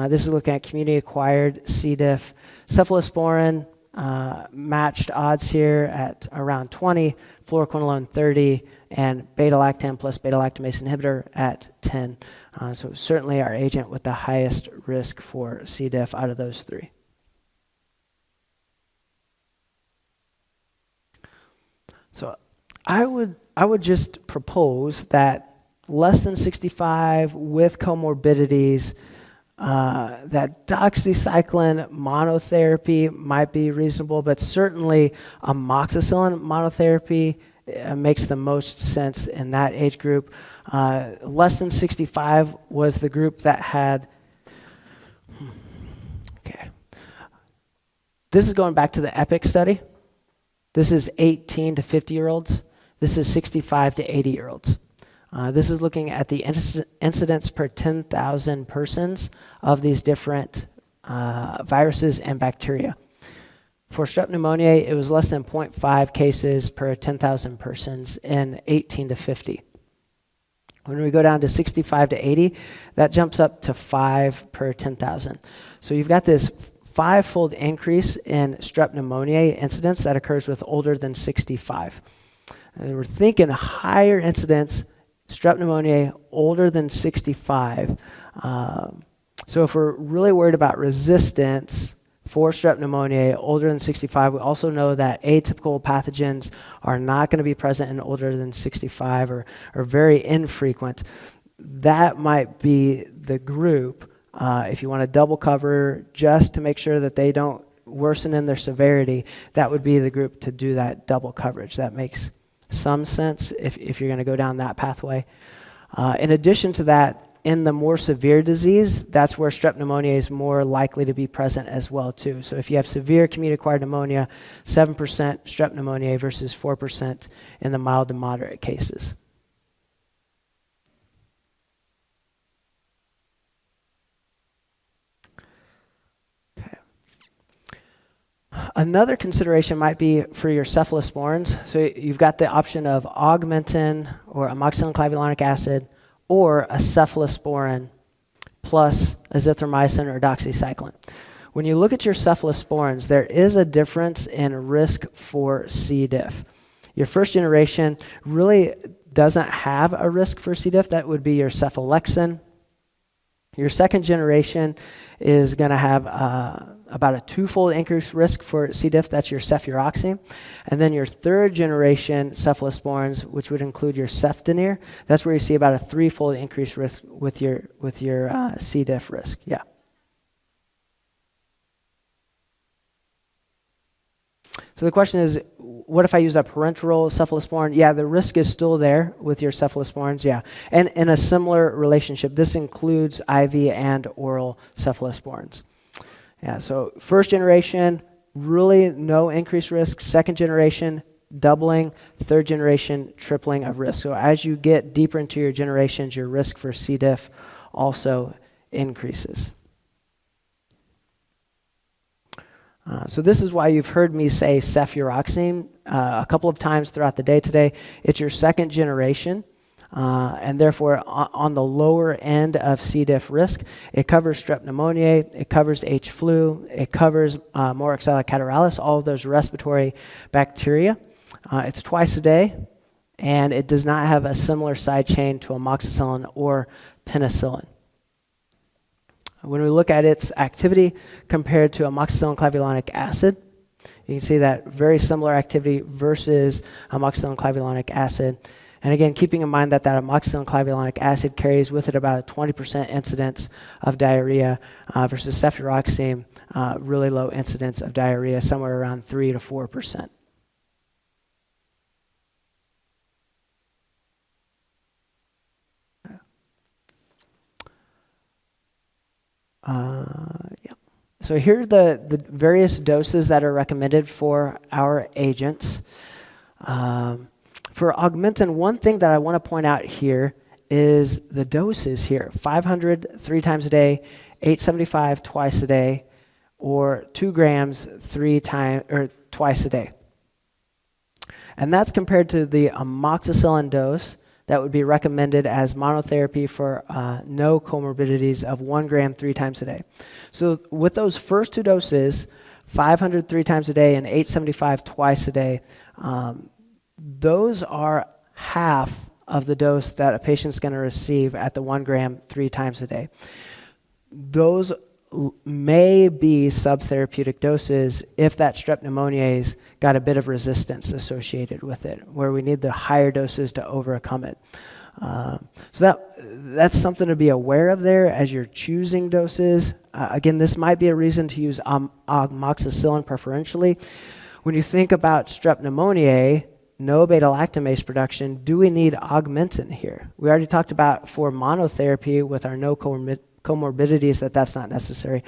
This is looking at community-acquired C. diff. Cephalosporin matched odds here at around 20, fluoroquinolone 30, and beta-lactam plus beta-lactamase inhibitor at 10. So certainly our agent with the highest risk for C. diff out of those three. So I would just propose that less than 65 with comorbidities, that doxycycline monotherapy might be reasonable, but certainly amoxicillin monotherapy makes the most sense in that age group. Less than 65 was the group that had, okay. This is going back to the EPIC study. This is 18 to 50-year-olds. This is 65 to 80-year-olds. This is looking at the incidence per 10,000 persons of these different viruses and bacteria. For strep pneumonia, it was less than 0.5 cases per 10,000 persons in 18 to 50. When we go down to 65 to 80, that jumps up to 5 per 10,000. So you've got this 5-fold increase in strep pneumonia incidence that occurs with older than 65. And we're thinking higher incidence strep pneumonia older than 65. So if we're really worried about resistance for strep pneumonia older than 65, we also know that atypical pathogens are not going to be present in older than 65 or very infrequent. That might be the group, if you want to double cover just to make sure that they don't worsen in their severity, that would be the group to do that double coverage. That makes some sense if you're going to go down that pathway. In addition to that, in the more severe disease, that's where strep pneumonia is more likely to be present as well too. So if you have severe community-acquired pneumonia, 7% strep pneumonia versus 4% in the mild to moderate cases. Another consideration might be for your cephalosporins. So you've got the option of augmentin or amoxicillin clavulanic acid or a cephalosporin plus azithromycin or doxycycline. When you look at your cephalosporins, there is a difference in risk for C. diff. Your first generation really doesn't have a risk for C. diff. That would be your cephalexin. Your second generation is going to have about a 2-fold increased risk for C. diff. That's your cefuroxime. And then your third generation cephalosporins, which would include your cefdinir, that's where you see about a 3-fold increased risk with your C. diff risk. Yeah. So the question is, what if I use a parenteral cephalosporin? Yeah, the risk is still there with your cephalosporins, yeah. And in a similar relationship, this includes IV and oral cephalosporins. Yeah, so first generation, really no increased risk. Second generation, doubling. Third generation, tripling of risk. So as you get deeper into your generations, your risk for C. diff also increases. So this is why you've heard me say cefuroxime a couple of times throughout the day today. It's your second generation, and therefore on the lower end of C. diff risk. It covers strep pneumonia, it covers H. flu, it covers Moraxella catarrhalis, all of those respiratory bacteria. It's twice a day, and it does not have a similar side chain to amoxicillin or penicillin. When we look at its activity compared to amoxicillin clavulanic acid, you can see that very similar activity versus amoxicillin clavulanic acid. And again, keeping in mind that amoxicillin clavulanic acid carries with it about a 20% incidence of diarrhea versus cefuroxime, really low incidence of diarrhea, somewhere around 3 to 4%. Yeah. So here are the various doses that are recommended for our agents. For Augmentin, one thing that I want to point out here is the doses here: 500 3 times a day, 875 twice a day, or 2 grams twice a day. And that's compared to the amoxicillin dose that would be recommended as monotherapy for no comorbidities of 1 gram 3 times a day. So with those first 2 doses, 500 3 times a day and 875 twice a day, those are half of the dose that a patient's going to receive at the 1 gram 3 times a day. Those may be subtherapeutic doses if that strep pneumonia's got a bit of resistance associated with it, where we need the higher doses to overcome it. So that's something to be aware of there as you're choosing doses. Again, this might be a reason to use amoxicillin preferentially. When you think about strep pneumoniae, no beta-lactamase production, do we need Augmentin here? We already talked about for monotherapy with our no comorbidities that's not necessary.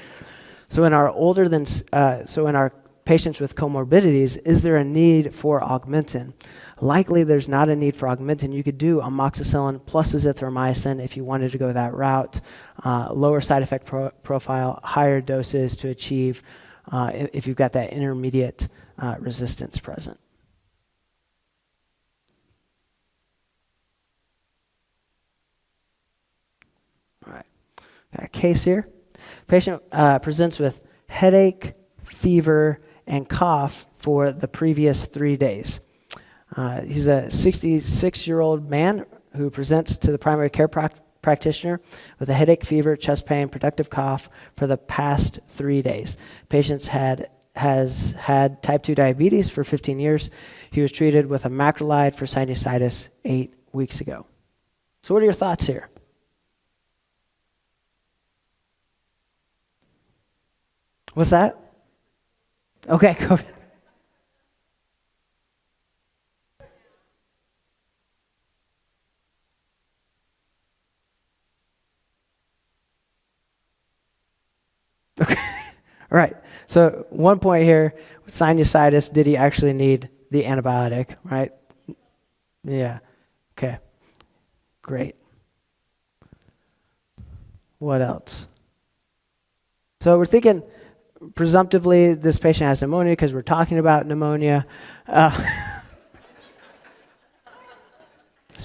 So in our in our patients with comorbidities, is there a need for Augmentin? Likely there's not a need for Augmentin. You could do amoxicillin plus azithromycin if you wanted to go that route. Lower side effect profile, higher doses to achieve if you've got that intermediate resistance present. All right, got a case here. Patient presents with headache, fever, and cough for the previous 3 days. He's a 66-year-old man who presents to the primary care practitioner with a headache, fever, chest pain, productive cough for the past 3 days. Patient has had type 2 diabetes for 15 years. He was treated with a macrolide for sinusitis 8 weeks ago. So what are your thoughts here? What's that? Okay, COVID. Okay, all right. So one point here, sinusitis, did he actually need the antibiotic, right? Yeah, okay, great. What else? So we're thinking, presumptively, this patient has pneumonia because we're talking about pneumonia. Let's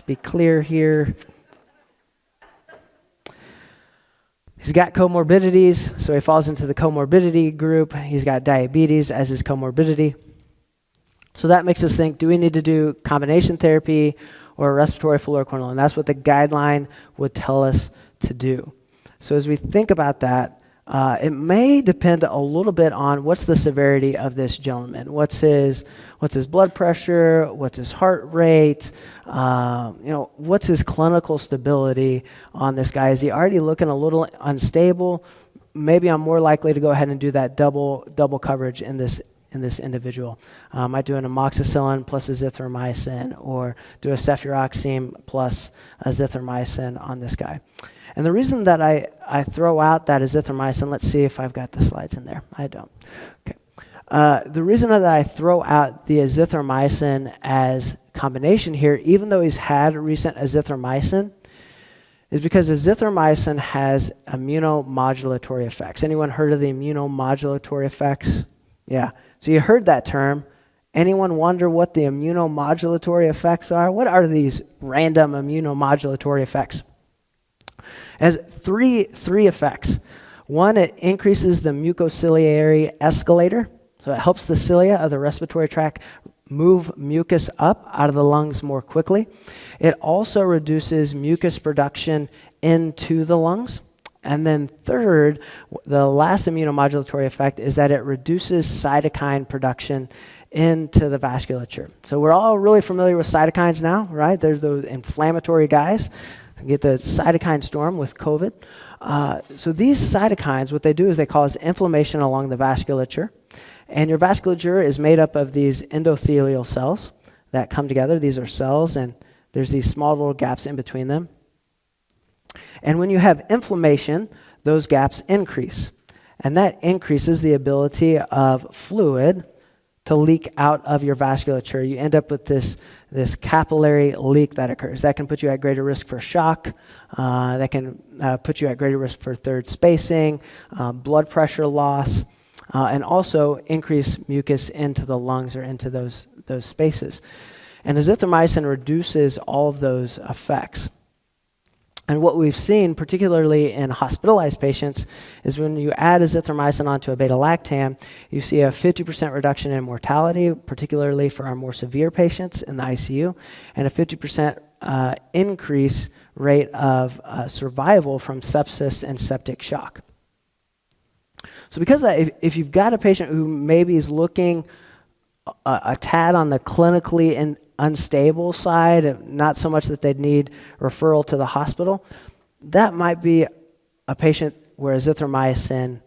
be clear here. He's got comorbidities, so he falls into the comorbidity group. He's got diabetes as his comorbidity. So that makes us think, do we need to do combination therapy or respiratory fluoroquinolone? That's what the guideline would tell us to do. So as we think about that, it may depend a little bit on what's the severity of this gentleman. What's his blood pressure? What's his heart rate? What's his clinical stability on this guy? Is he already looking a little unstable? Maybe I'm more likely to go ahead and do that double coverage in this individual. I do an amoxicillin plus azithromycin, or do a cefuroxime plus azithromycin on this guy. And the reason that I throw out that azithromycin, let's see if I've got the slides in there. I don't. Okay. The reason that I throw out the azithromycin as combination here, even though he's had recent azithromycin, is because azithromycin has immunomodulatory effects. Anyone heard of the immunomodulatory effects? Yeah. So you heard that term. Anyone wonder what the immunomodulatory effects are? What are these random immunomodulatory effects? It has three effects. One, it increases the mucociliary escalator, so it helps the cilia of the respiratory tract move mucus up out of the lungs more quickly. It also reduces mucus production into the lungs. And then third, the last immunomodulatory effect is that it reduces cytokine production into the vasculature. So we're all really familiar with cytokines now, right? There's those inflammatory guys. Get the cytokine storm with COVID. So these cytokines, what they do is they cause inflammation along the vasculature. And your vasculature is made up of these endothelial cells that come together. These are cells, and there's these small little gaps in between them. And when you have inflammation, those gaps increase. And that increases the ability of fluid to leak out of your vasculature. You end up with this capillary leak that occurs. That can put you at greater risk for shock. That can put you at greater risk for third spacing, blood pressure loss, and also increase mucus into the lungs or into those spaces. And azithromycin reduces all of those effects. And what we've seen, particularly in hospitalized patients, is when you add azithromycin onto a beta-lactam, you see a 50% reduction in mortality, particularly for our more severe patients in the ICU, and a 50% increase rate of survival from sepsis and septic shock. So because of that, if you've got a patient who maybe is looking a tad on the clinically unstable side, not so much that they'd need referral to the hospital, that might be a patient where azithromycin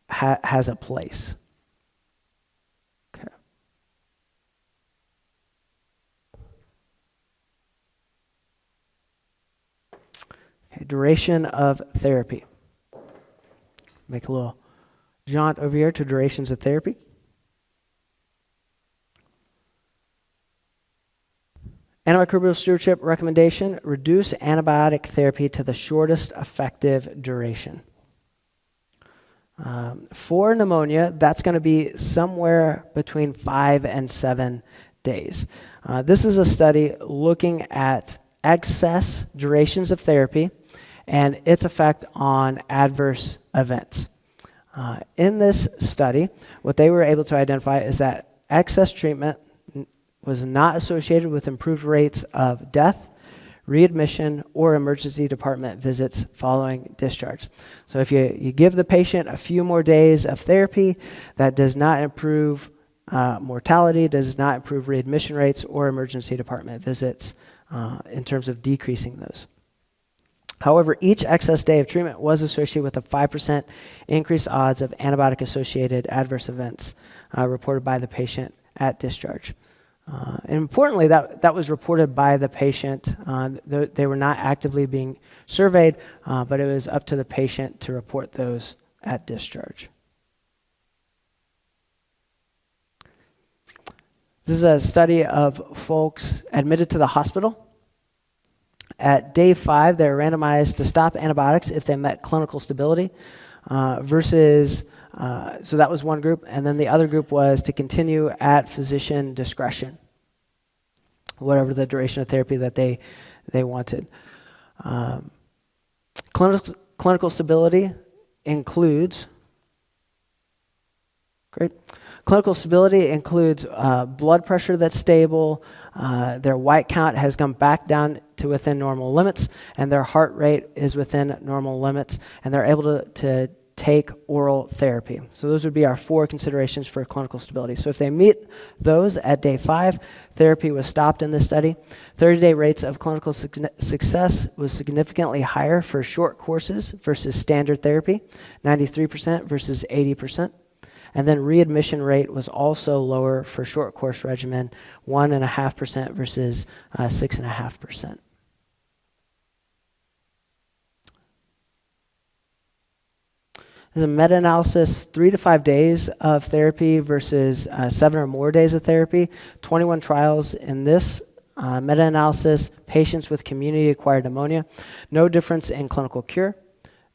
has a place. Okay. Okay, duration of therapy. Make a little jaunt over here to durations of therapy. Antimicrobial stewardship recommendation: reduce antibiotic therapy to the shortest effective duration. For pneumonia, that's going to be somewhere between 5 and 7 days. This is a study looking at excess durations of therapy and its effect on adverse events. In this study, what they were able to identify is that excess treatment was not associated with improved rates of death, readmission, or emergency department visits following discharge. So if you give the patient a few more days of therapy, that does not improve mortality, does not improve readmission rates or emergency department visits in terms of decreasing those. However, each excess day of treatment was associated with a 5% increased odds of antibiotic-associated adverse events reported by the patient at discharge. And importantly, that was reported by the patient. They were not actively being surveyed, but it was up to the patient to report those at discharge. This is a study of folks admitted to the hospital. At day 5, they were randomized to stop antibiotics if they met clinical stability versus so that was one group, and then the other group was to continue at physician discretion, whatever the duration of therapy that they wanted. Clinical stability includes, clinical stability includes blood pressure that's stable, their white count has come back down to within normal limits, and their heart rate is within normal limits, and they're able to take oral therapy. So those would be our 4 considerations for clinical stability. So if they meet those at day 5, therapy was stopped in this study. 30-day rates of clinical success was significantly higher for short courses versus standard therapy, 93% versus 80%. And then readmission rate was also lower for short course regimen, 1.5% versus 6.5%. This is a meta-analysis, 3 to 5 days of therapy versus 7 or more days of therapy. 21 trials in this meta-analysis, patients with community-acquired pneumonia. No difference in clinical cure,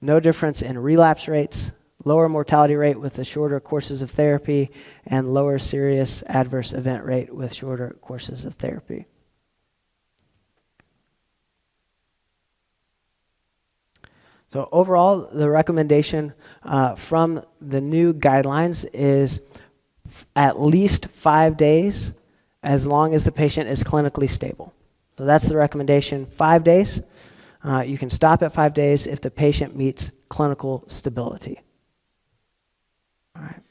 no difference in relapse rates, lower mortality rate with the shorter courses of therapy, and lower serious adverse event rate with shorter courses of therapy. So overall, the recommendation from the new guidelines is at least 5 days as long as the patient is clinically stable. So that's the recommendation, 5 days. You can stop at 5 days if the patient meets clinical stability. All right.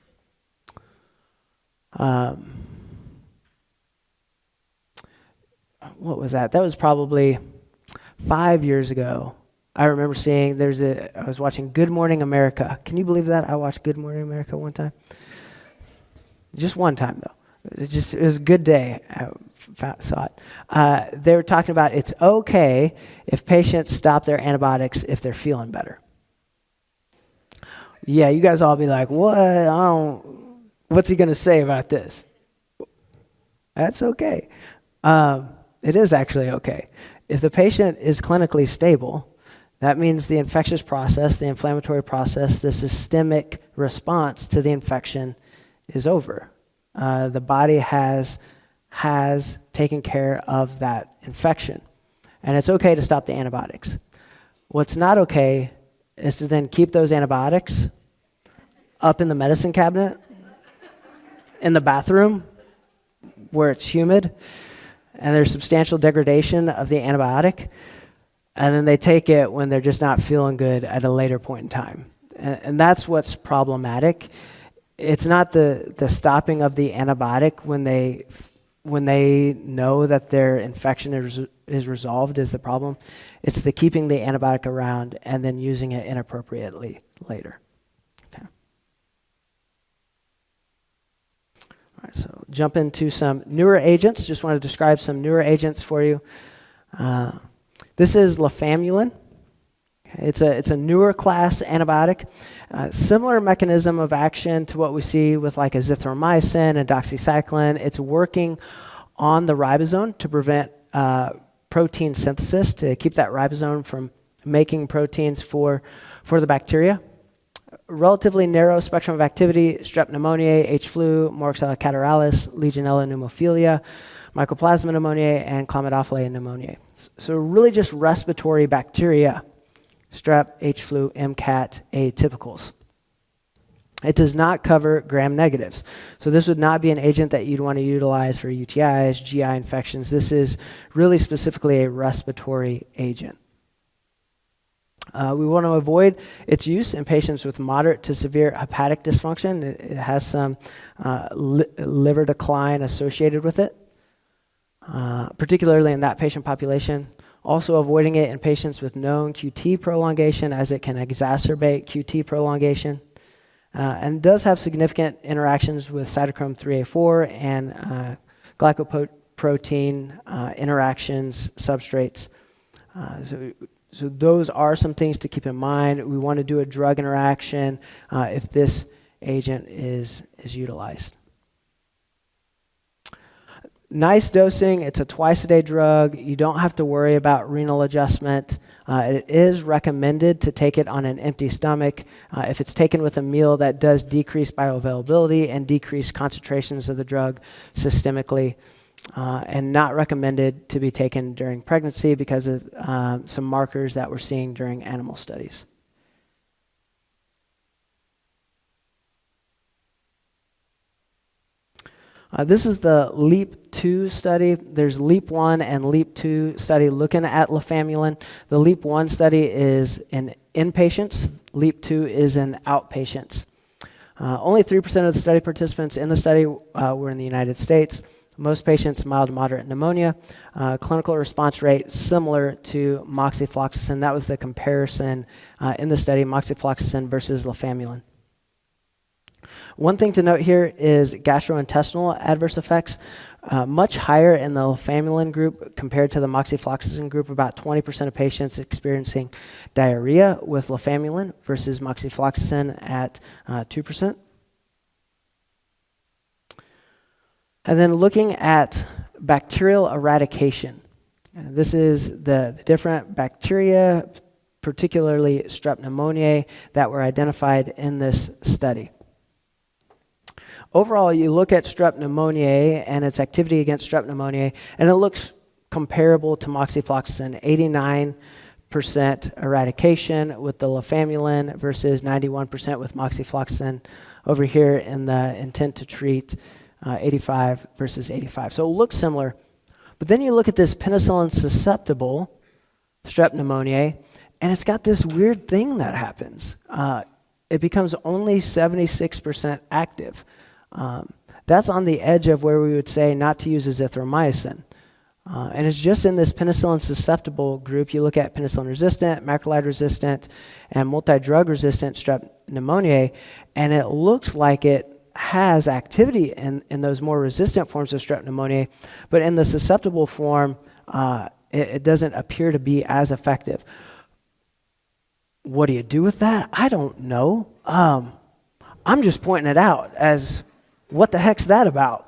What was that? That was probably 5 years ago. I remember seeing I was watching Good Morning America. Can you believe that? I watched Good Morning America one time. Just one time, though. It was a good day. I saw it. They were talking about it's okay if patients stop their antibiotics if they're feeling better. Yeah, you guys all be like, what? What's he going to say about this? That's okay. It is actually okay. If the patient is clinically stable, that means the infectious process, the inflammatory process, the systemic response to the infection is over. The body has taken care of that infection. And it's okay to stop the antibiotics. What's not okay is to then keep those antibiotics up in the medicine cabinet, in the bathroom, where it's humid, and there's substantial degradation of the antibiotic, and then they take it when they're just not feeling good at a later point in time. And that's what's problematic. It's not the stopping of the antibiotic when they know that their infection is resolved is the problem. It's the keeping the antibiotic around and then using it inappropriately later. Okay. All right, so jump into some newer agents. Just want to describe some newer agents for you. This is lafamulin. It's a newer class antibiotic. Similar mechanism of action to what we see with like azithromycin and doxycycline. It's working on the ribosome to prevent protein synthesis, to keep that ribosome from making proteins for the bacteria. Relatively narrow spectrum of activity: strep pneumoniae, H. flu, Moraxella catarrhalis, Legionella pneumophilia, Mycoplasma pneumoniae, and Chlamydophila pneumoniae. So really just respiratory bacteria: strep, H. flu, MCAT, atypicals. It does not cover gram-negatives. So this would not be an agent that you'd want to utilize for UTIs, GI infections. This is really specifically a respiratory agent. We want to avoid its use in patients with moderate to severe hepatic dysfunction. It has some liver decline associated with it, particularly in that patient population. Also avoiding it in patients with known QT prolongation, as it can exacerbate QT prolongation. And does have significant interactions with cytochrome 3A4 and glycoprotein interactions, substrates. So those are some things to keep in mind. We want to do a drug interaction if this agent is utilized. Nice dosing. It's a twice-a-day drug. You don't have to worry about renal adjustment. It is recommended to take it on an empty stomach. If it's taken with a meal, that does decrease bioavailability and decrease concentrations of the drug systemically, and not recommended to be taken during pregnancy because of some markers that we're seeing during animal studies. This is the LEAP-2 study. There's LEAP-1 and LEAP-2 study looking at lafamulin. The LEAP-1 study is in inpatients. LEAP-2 is in outpatients. Only 3% of the study participants in the study were in the United States. Most patients mild to moderate pneumonia. Clinical response rate similar to moxifloxacin. That was the comparison in the study, moxifloxacin versus lafamulin. One thing to note here is gastrointestinal adverse effects, much higher in the lafamulin group compared to the moxifloxacin group. About 20% of patients experiencing diarrhea with lafamulin versus moxifloxacin at 2%. And then looking at bacterial eradication. This is the different bacteria, particularly strep pneumoniae, that were identified in this study. Overall, you look at strep pneumoniae and its activity against strep pneumoniae, and it looks comparable to moxifloxacin, 89% eradication with the lafamulin versus 91% with moxifloxacin. Over here in the intent to treat, 85 versus 85. So it looks similar. But then you look at this penicillin susceptible strep pneumoniae, and it's got this weird thing that happens. It becomes only 76% active. That's on the edge of where we would say not to use azithromycin. And it's just in this penicillin susceptible group. You look at penicillin resistant, macrolide resistant, and multi-drug resistant strep pneumoniae, and it looks like it has activity in those more resistant forms of strep pneumoniae, but in the susceptible form, it doesn't appear to be as effective. What do you do with that? I don't know. I'm just pointing it out as what the heck's that about?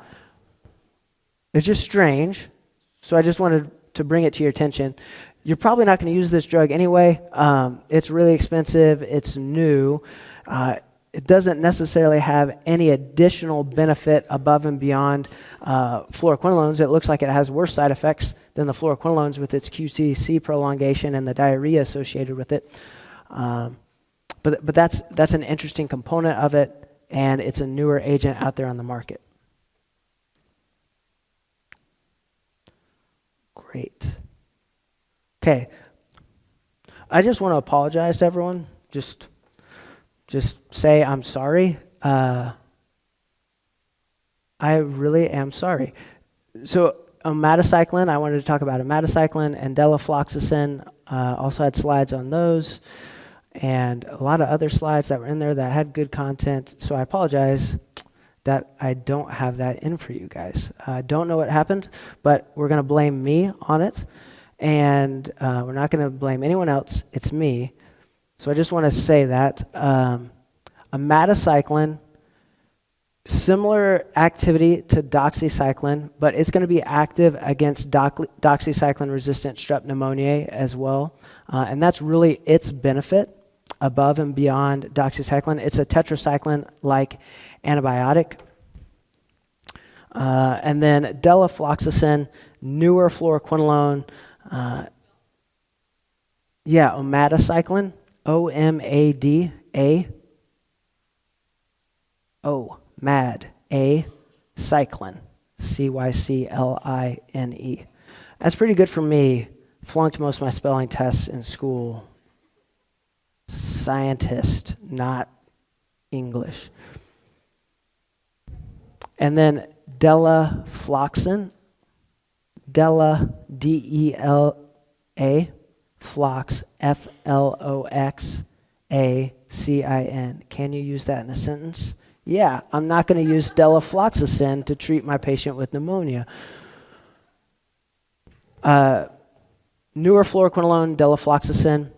It's just strange. So I just wanted to bring it to your attention. You're probably not going to use this drug anyway. It's really expensive. It's new. It doesn't necessarily have any additional benefit above and beyond fluoroquinolones. It looks like it has worse side effects than the fluoroquinolones with its QCC prolongation and the diarrhea associated with it. But that's an interesting component of it, and it's a newer agent out there on the market. Great. Okay. I just want to apologize to everyone. Just say I'm sorry. I really am sorry. So omadacycline, I wanted to talk about omadacycline and delafloxacin. Also had slides on those and a lot of other slides that were in there that had good content. So I apologize that I don't have that in for you guys. I don't know what happened, but we're going to blame me on it. And we're not going to blame anyone else. It's me. So I just want to say that omadacycline, similar activity to doxycycline, but it's going to be active against doxycycline-resistant strep pneumoniae as well. And that's really its benefit above and beyond doxycycline. It's a tetracycline-like antibiotic. And then delafloxacin, newer fluoroquinolone. Omadacycline, O-M-A-D-A. MAD, A, cycline, C-Y-C-L-I-N-E. That's pretty good for me. Flunked most of my spelling tests in school. Scientist, not English. And then delafloxacin, D-E-L-A, flox, F-L-O-X-A-C-I-N. Can you use that in a sentence? Yeah, I'm not going to use delafloxacin to treat my patient with pneumonia. Newer fluoroquinolone, delafloxacin.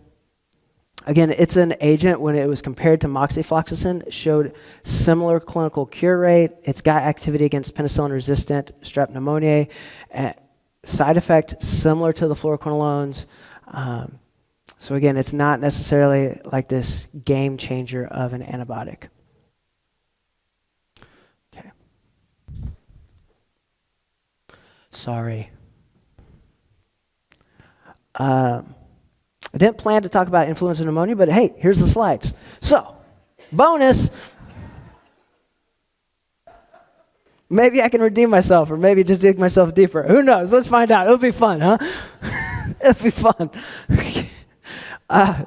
Again, it's an agent, when it was compared to moxifloxacin, showed similar clinical cure rate. It's got activity against penicillin-resistant strep pneumoniae. Side effect similar to the fluoroquinolones. So again, it's not necessarily like this game changer of an antibiotic. Okay. Sorry. I didn't plan to talk about influenza pneumonia, but hey, here's the slides. So, bonus. Maybe I can redeem myself, or maybe just dig myself deeper. Who knows? Let's find out. It'll be fun, huh? It'll be fun.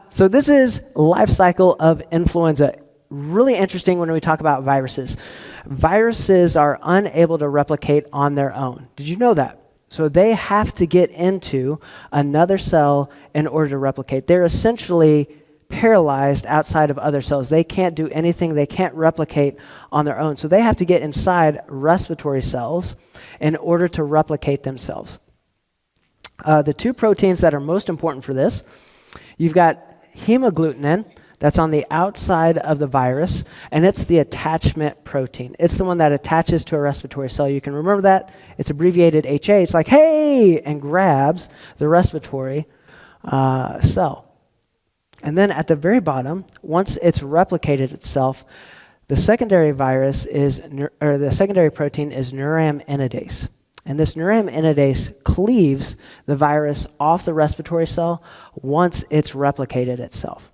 So this is life cycle of influenza. Really interesting when we talk about viruses. Viruses are unable to replicate on their own. Did you know that? So they have to get into another cell in order to replicate. They're essentially paralyzed outside of other cells. They can't do anything. They can't replicate on their own. So they have to get inside respiratory cells in order to replicate themselves. The two proteins that are most important for this, you've got hemagglutinin, that's on the outside of the virus, and it's the attachment protein. It's the one that attaches to a respiratory cell. You can remember that. It's abbreviated HA. It's like, hey, and grabs the respiratory cell. And then at the very bottom, once it's replicated itself, the secondary protein is neuraminidase. And this neuraminidase cleaves the virus off the respiratory cell once it's replicated itself.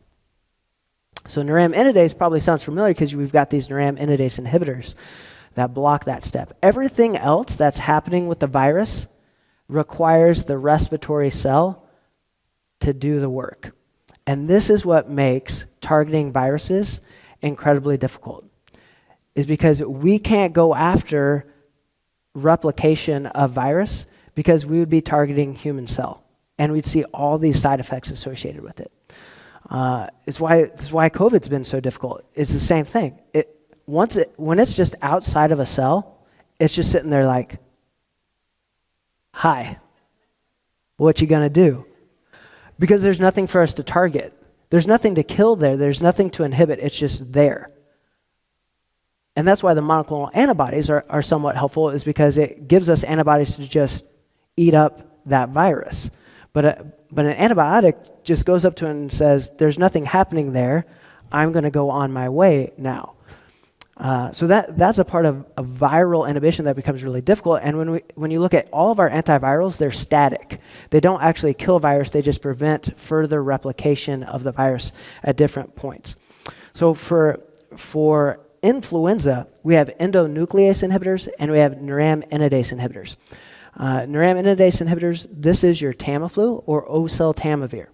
So neuraminidase probably sounds familiar because we've got these neuraminidase inhibitors that block that step. Everything else that's happening with the virus requires the respiratory cell to do the work. And this is what makes targeting viruses incredibly difficult, is because we can't go after replication of virus because we would be targeting human cell, and we'd see all these side effects associated with it. It's why COVID's been so difficult. It's the same thing. When it's just outside of a cell, it's just sitting there like, hi, what you gonna do? Because there's nothing for us to target. There's nothing to kill there. There's nothing to inhibit. It's just there. And that's why the monoclonal antibodies are somewhat helpful, is because it gives us antibodies to just eat up that virus. But an antibiotic just goes up to it and says, there's nothing happening there. I'm going to go on my way now. So that's a part of viral inhibition that becomes really difficult. And when you look at all of our antivirals, they're static. They don't actually kill virus. They just prevent further replication of the virus at different points. So for influenza, we have endonuclease inhibitors and we have neuraminidase inhibitors. Neuraminidase inhibitors, this is your Tamiflu or oseltamivir.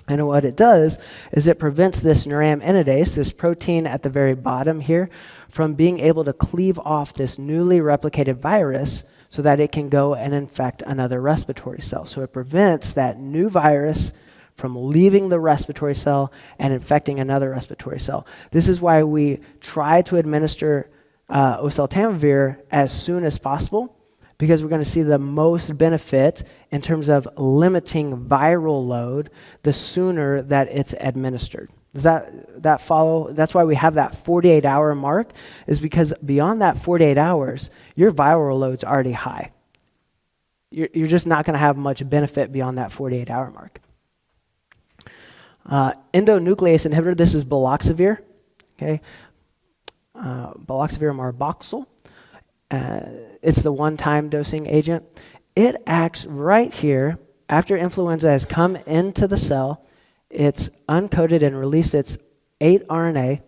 And what it does is it prevents this neuraminidase, this protein at the very bottom here, from being able to cleave off this newly replicated virus so that it can go and infect another respiratory cell. So it prevents that new virus from leaving the respiratory cell and infecting another respiratory cell. This is why we try to administer oseltamivir as soon as possible, because we're going to see the most benefit in terms of limiting viral load the sooner that it's administered. Does that follow? That's why we have that 48-hour mark, is because beyond that 48 hours, your viral load's already high. You're just not going to have much benefit beyond that 48-hour mark. Endonuclease inhibitor, this is baloxavir, okay? Baloxavir marboxyl. It's the one-time dosing agent. It acts right here after influenza has come into the cell. It's uncoated and released its 8 RNA.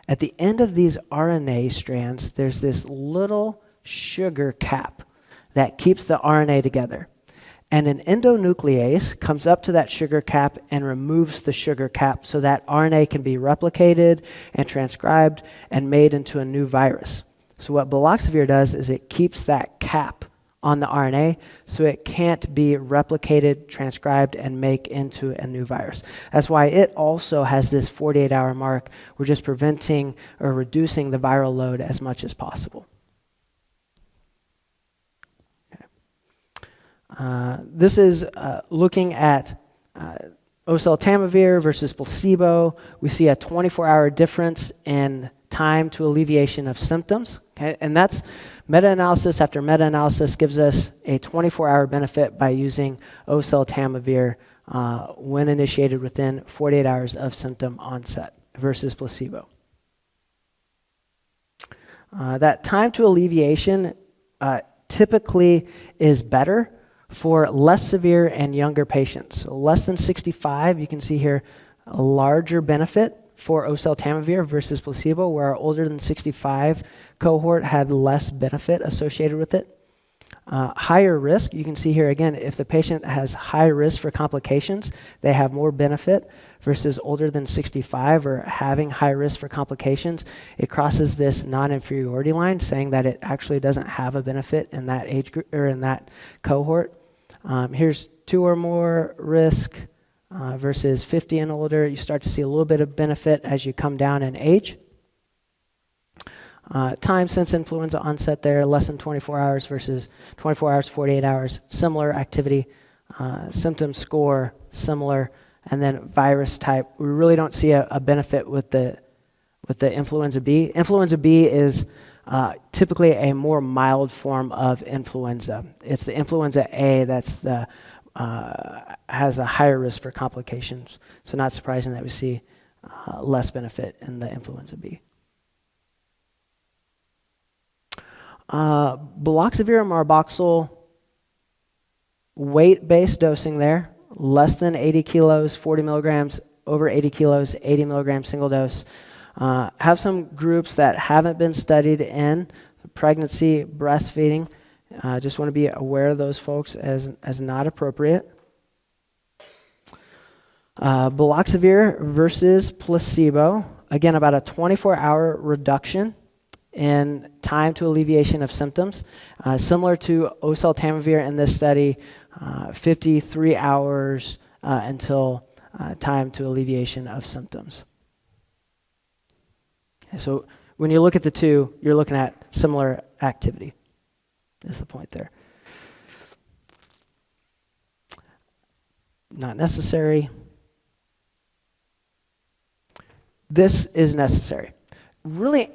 At the end of these RNA strands, there's this little sugar cap that keeps the RNA together. And an endonuclease comes up to that sugar cap and removes the sugar cap so that RNA can be replicated and transcribed and made into a new virus. So what baloxavir does is it keeps that cap on the RNA so it can't be replicated, transcribed, and make into a new virus. That's why it also has this 48-hour mark. We're just preventing or reducing the viral load as much as possible. This is looking at oseltamivir versus placebo. We see a 24-hour difference in time to alleviation of symptoms. Okay? And that's meta-analysis after meta-analysis gives us a 24-hour benefit by using oseltamivir when initiated within 48 hours of symptom onset versus placebo. That time to alleviation typically is better for less severe and younger patients. So less than 65, you can see here a larger benefit for oseltamivir versus placebo, where our older than 65 cohort had less benefit associated with it. Higher risk, you can see here again, if the patient has high risk for complications, they have more benefit versus older than 65 or having high risk for complications. It crosses this non-inferiority line, saying that it actually doesn't have a benefit in that age group or in that cohort. Here's 2 or more risk versus 50 and older. You start to see a little bit of benefit as you come down in age. Time since influenza onset there, less than 24 hours versus 24 hours, 48 hours. Similar activity. Symptom score, similar. And then virus type, we really don't see a benefit with the influenza B. Influenza B is typically a more mild form of influenza. It's the influenza A that's has a higher risk for complications. So not surprising that we see less benefit in the influenza B. Baloxavir and marboxyl, weight-based dosing there, less than 80 kilos, 40 milligrams, over 80 kilos, 80 milligrams single dose. Have some groups that haven't been studied in pregnancy, breastfeeding. Just want to be aware of those folks as not appropriate. Baloxavir versus placebo. Again, about a 24-hour reduction in time to alleviation of symptoms. Similar to oseltamivir in this study, 53 hours until time to alleviation of symptoms. So when you look at the two, you're looking at similar activity, is the point there. Not necessary. this is necessary. Really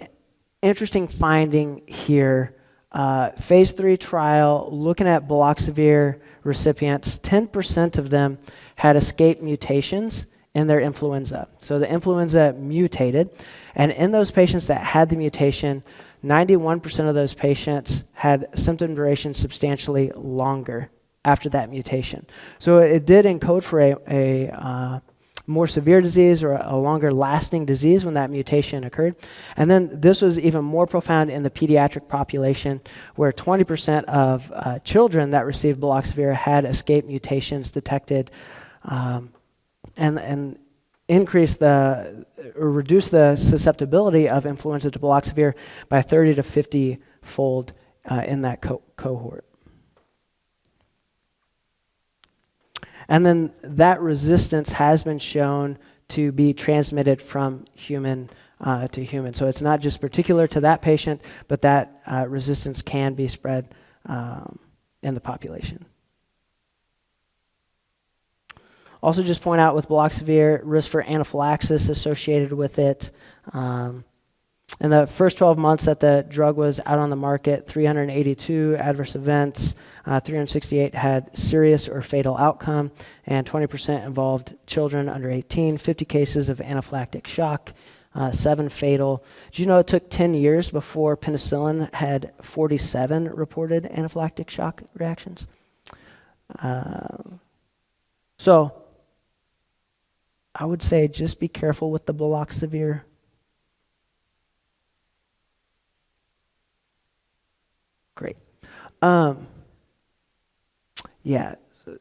interesting finding here, phase 3 trial, looking at baloxavir recipients, 10% of them had escaped mutations in their influenza. So the influenza mutated, and in those patients that had the mutation, 91% of those patients had symptom duration substantially longer after that mutation. So it did encode for a more severe disease or a longer lasting disease when that mutation occurred. And then this was even more profound in the pediatric population, where 20% of children that received baloxavir had escape mutations detected, and increase or reduce the susceptibility of influenza to baloxavir by 30 to 50 fold in that cohort. And then that resistance has been shown to be transmitted from human to human. So it's not just particular to that patient, but that resistance can be spread in the population. Also just point out with baloxavir, risk for anaphylaxis associated with it. In the first 12 months that the drug was out on the market, 382 adverse events, 368 had serious or fatal outcome, and 20% involved children under 18, 50 cases of anaphylactic shock, 7 fatal. Do you know it took 10 years before penicillin had 47 reported anaphylactic shock reactions? So I would say just be careful with the baloxavir. Great. Yeah, so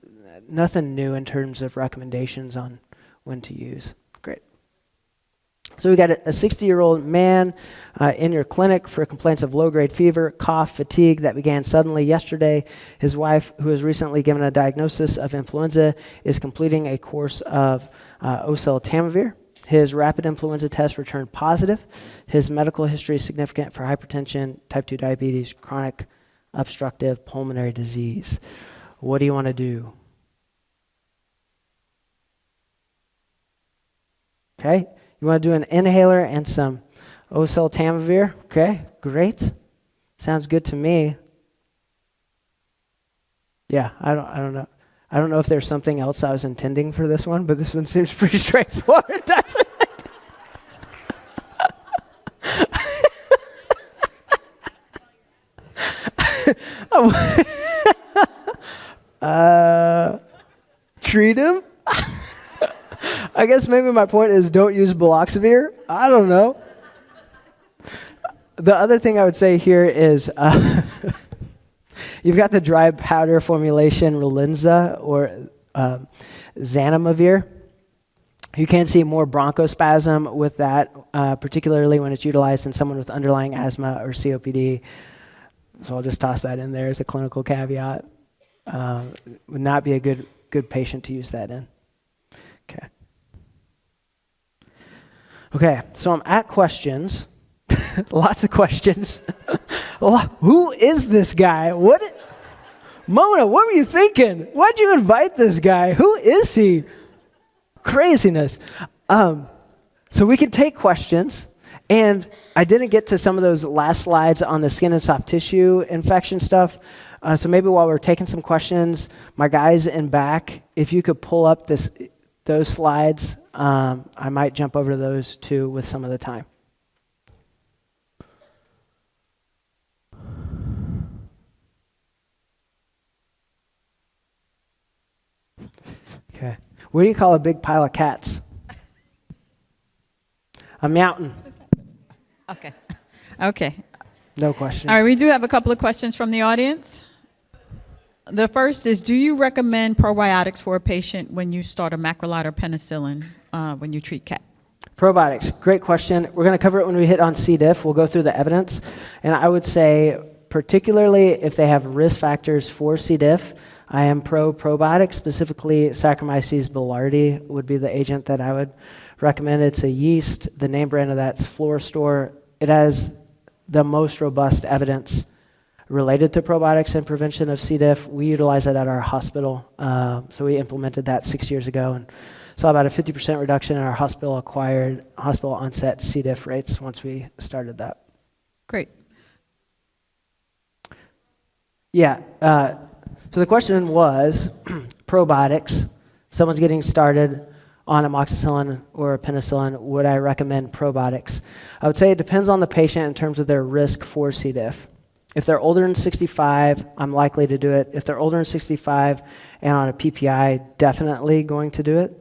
nothing new in terms of recommendations on when to use. Great. So we got a 60-year-old man in your clinic for complaints of low-grade fever, cough, fatigue that began suddenly yesterday. His wife, who was recently given a diagnosis of influenza, is completing a course of oseltamivir. His rapid influenza test returned positive. His medical history is significant for hypertension, type 2 diabetes, chronic obstructive pulmonary disease. What do you want to do? Okay, you want to do an inhaler and some oseltamivir? Okay, great. Sounds good to me. Yeah, I don't know. I don't know if there's something else I was intending for this one, but this one seems pretty straightforward, doesn't it? Treat him? I guess maybe my point is don't use baloxavir. I don't know. The other thing I would say here is you've got the dry powder formulation Relenza or zanamivir. You can see more bronchospasm with that, particularly when it's utilized in someone with underlying asthma or COPD. So I'll just toss that in there as a clinical caveat. Would not be a good patient to use that in. Okay, so I'm at questions. Lots of questions. Who is this guy? Mona, what were you thinking? Why'd you invite this guy? Who is he? Craziness. So we can take questions. And I didn't get to some of those last slides on the skin and soft tissue infection stuff. So maybe while we're taking some questions, my guys in back, if you could pull up those slides, I might jump over to those too with some of the time. Okay. What do you call a big pile of cats? A mountain. Okay. No questions. All right, we do have a couple of questions from the audience. The first is, do you recommend probiotics for a patient when you start a macrolide or penicillin when you treat cat? Probiotics, great question. We're going to cover it when we hit on C. diff. We'll go through the evidence. And I would say, particularly if they have risk factors for C. diff, I am pro-probiotic, specifically Saccharomyces boulardii would be the agent that I would recommend. It's a yeast. The name brand of that's Florastor. It has the most robust evidence related to probiotics and prevention of C. diff. We utilize it at our hospital. So we implemented that 6 years ago and saw about a 50% reduction in our hospital onset C. diff rates once we started that. Great. Yeah, so the question was, probiotics, someone's getting started on amoxicillin or penicillin, would I recommend probiotics? I would say it depends on the patient in terms of their risk for C. diff. If they're older than 65, I'm likely to do it. If they're older than 65 and on a PPI, definitely going to do it.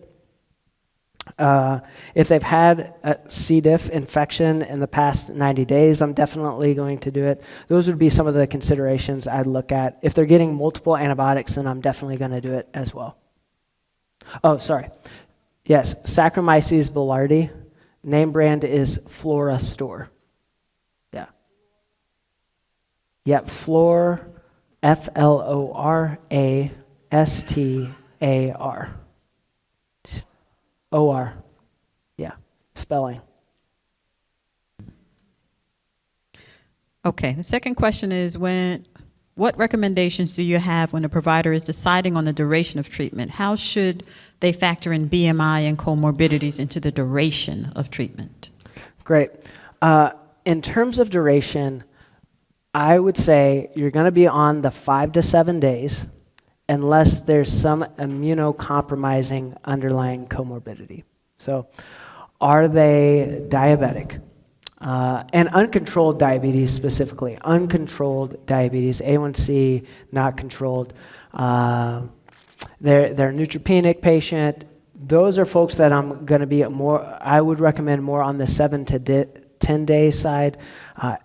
If they've had a C. diff infection in the past 90 days, I'm definitely going to do it. Those would be some of the considerations I'd look at. If they're getting multiple antibiotics, then I'm definitely going to do it as well. Oh, sorry. Yes, Saccharomyces boulardii. Name brand is Flora Store. Yeah. Yeah, Flor, Florastar. OR. Yeah, spelling. Okay, the second question is what recommendations do you have when a provider is deciding on the duration of treatment? How should they factor in BMI and comorbidities into the duration of treatment? Great. In terms of duration, I would say you're going to be on the 5 to 7 days unless there's some immunocompromising underlying comorbidity. So are they diabetic? And uncontrolled diabetes specifically. Uncontrolled diabetes, A1C, not controlled. They're a neutropenic patient. Those are folks that I'm going to be I would recommend more on the 7 to 10 day side.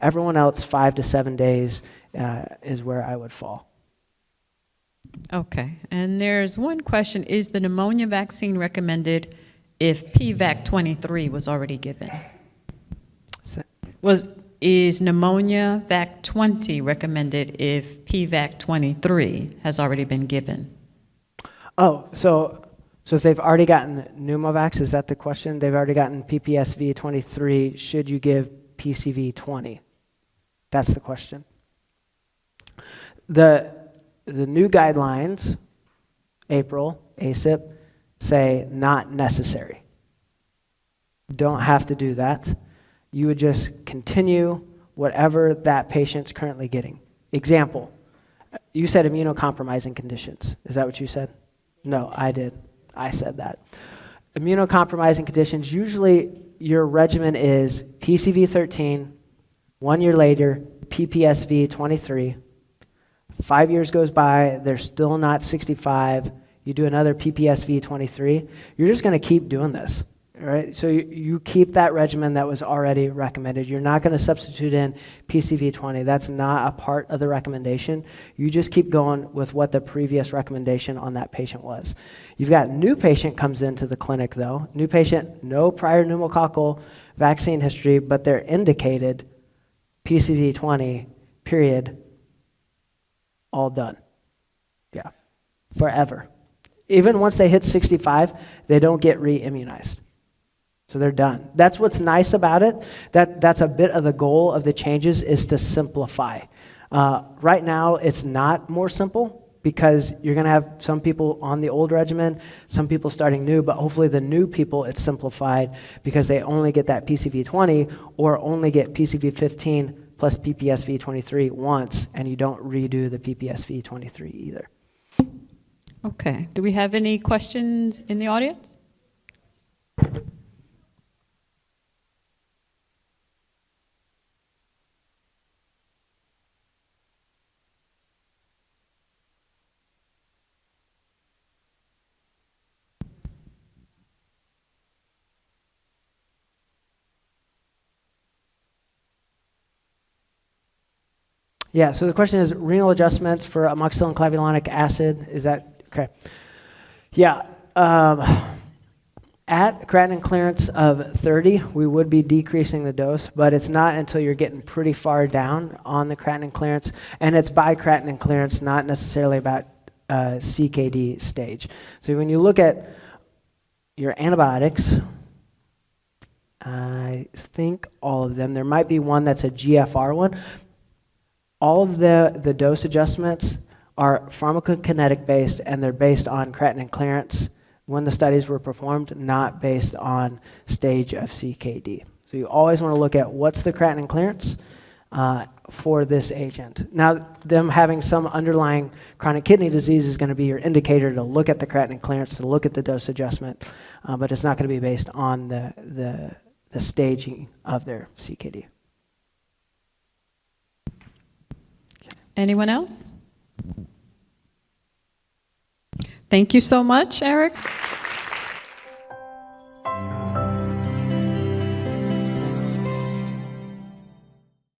Everyone else, 5 to 7 days is where I would fall. Okay, and there's one question, is the pneumonia vaccine recommended if PVAC 23 was already given? Is pneumonia vac 20 recommended if PVAC 23 has already been given? Oh, so if they've already gotten pneumovax, is that the question? They've already gotten PPSV 23, should you give PCV 20? That's the question. The new guidelines, April, ACIP, say not necessary. Don't have to do that. You would just continue whatever that patient's currently getting. Example, you said immunocompromising conditions. Is that what you said? No, I did. I said that. Immunocompromising conditions, usually your regimen is PCV 13, 1 year later, PPSV 23. 5 years goes by, they're still not 65, you do another PPSV 23, you're just going to keep doing this, right? So you keep that regimen that was already recommended. You're not going to substitute in PCV 20. That's not a part of the recommendation. You just keep going with what the previous recommendation on that patient was. You've got new patient comes into the clinic though. New patient, no prior pneumococcal vaccine history, but they're indicated PCV 20, period. All done. Yeah. Forever. Even once they hit 65, they don't get re-immunized. So they're done. That's what's nice about it. That's a bit of the goal of the changes is to simplify. Right now, it's not more simple because you're going to have some people on the old regimen, some people starting new, but hopefully the new people, it's simplified because they only get that PCV 20 or only get PCV 15 plus PPSV 23 once, and you don't redo the PPSV 23 either. Okay, do we have any questions in the audience? Yeah, so the question is renal adjustments for amoxicillin clavulanic acid. Is that okay? Yeah, at creatinine clearance of 30, we would be decreasing the dose, but it's not until you're getting pretty far down on the creatinine clearance, and it's by creatinine clearance, not necessarily about CKD stage. So when you look at your antibiotics, I think all of them, there might be one that's a GFR one. All of the dose adjustments are pharmacokinetic based, and they're based on creatinine clearance when the studies were performed, not based on stage of CKD. So you always want to look at what's the creatinine clearance for this agent. Now, them having some underlying chronic kidney disease is going to be your indicator to look at the creatinine clearance, to look at the dose adjustment, but it's not going to be based on the staging of their CKD. Anyone else? Thank you so much, Eric.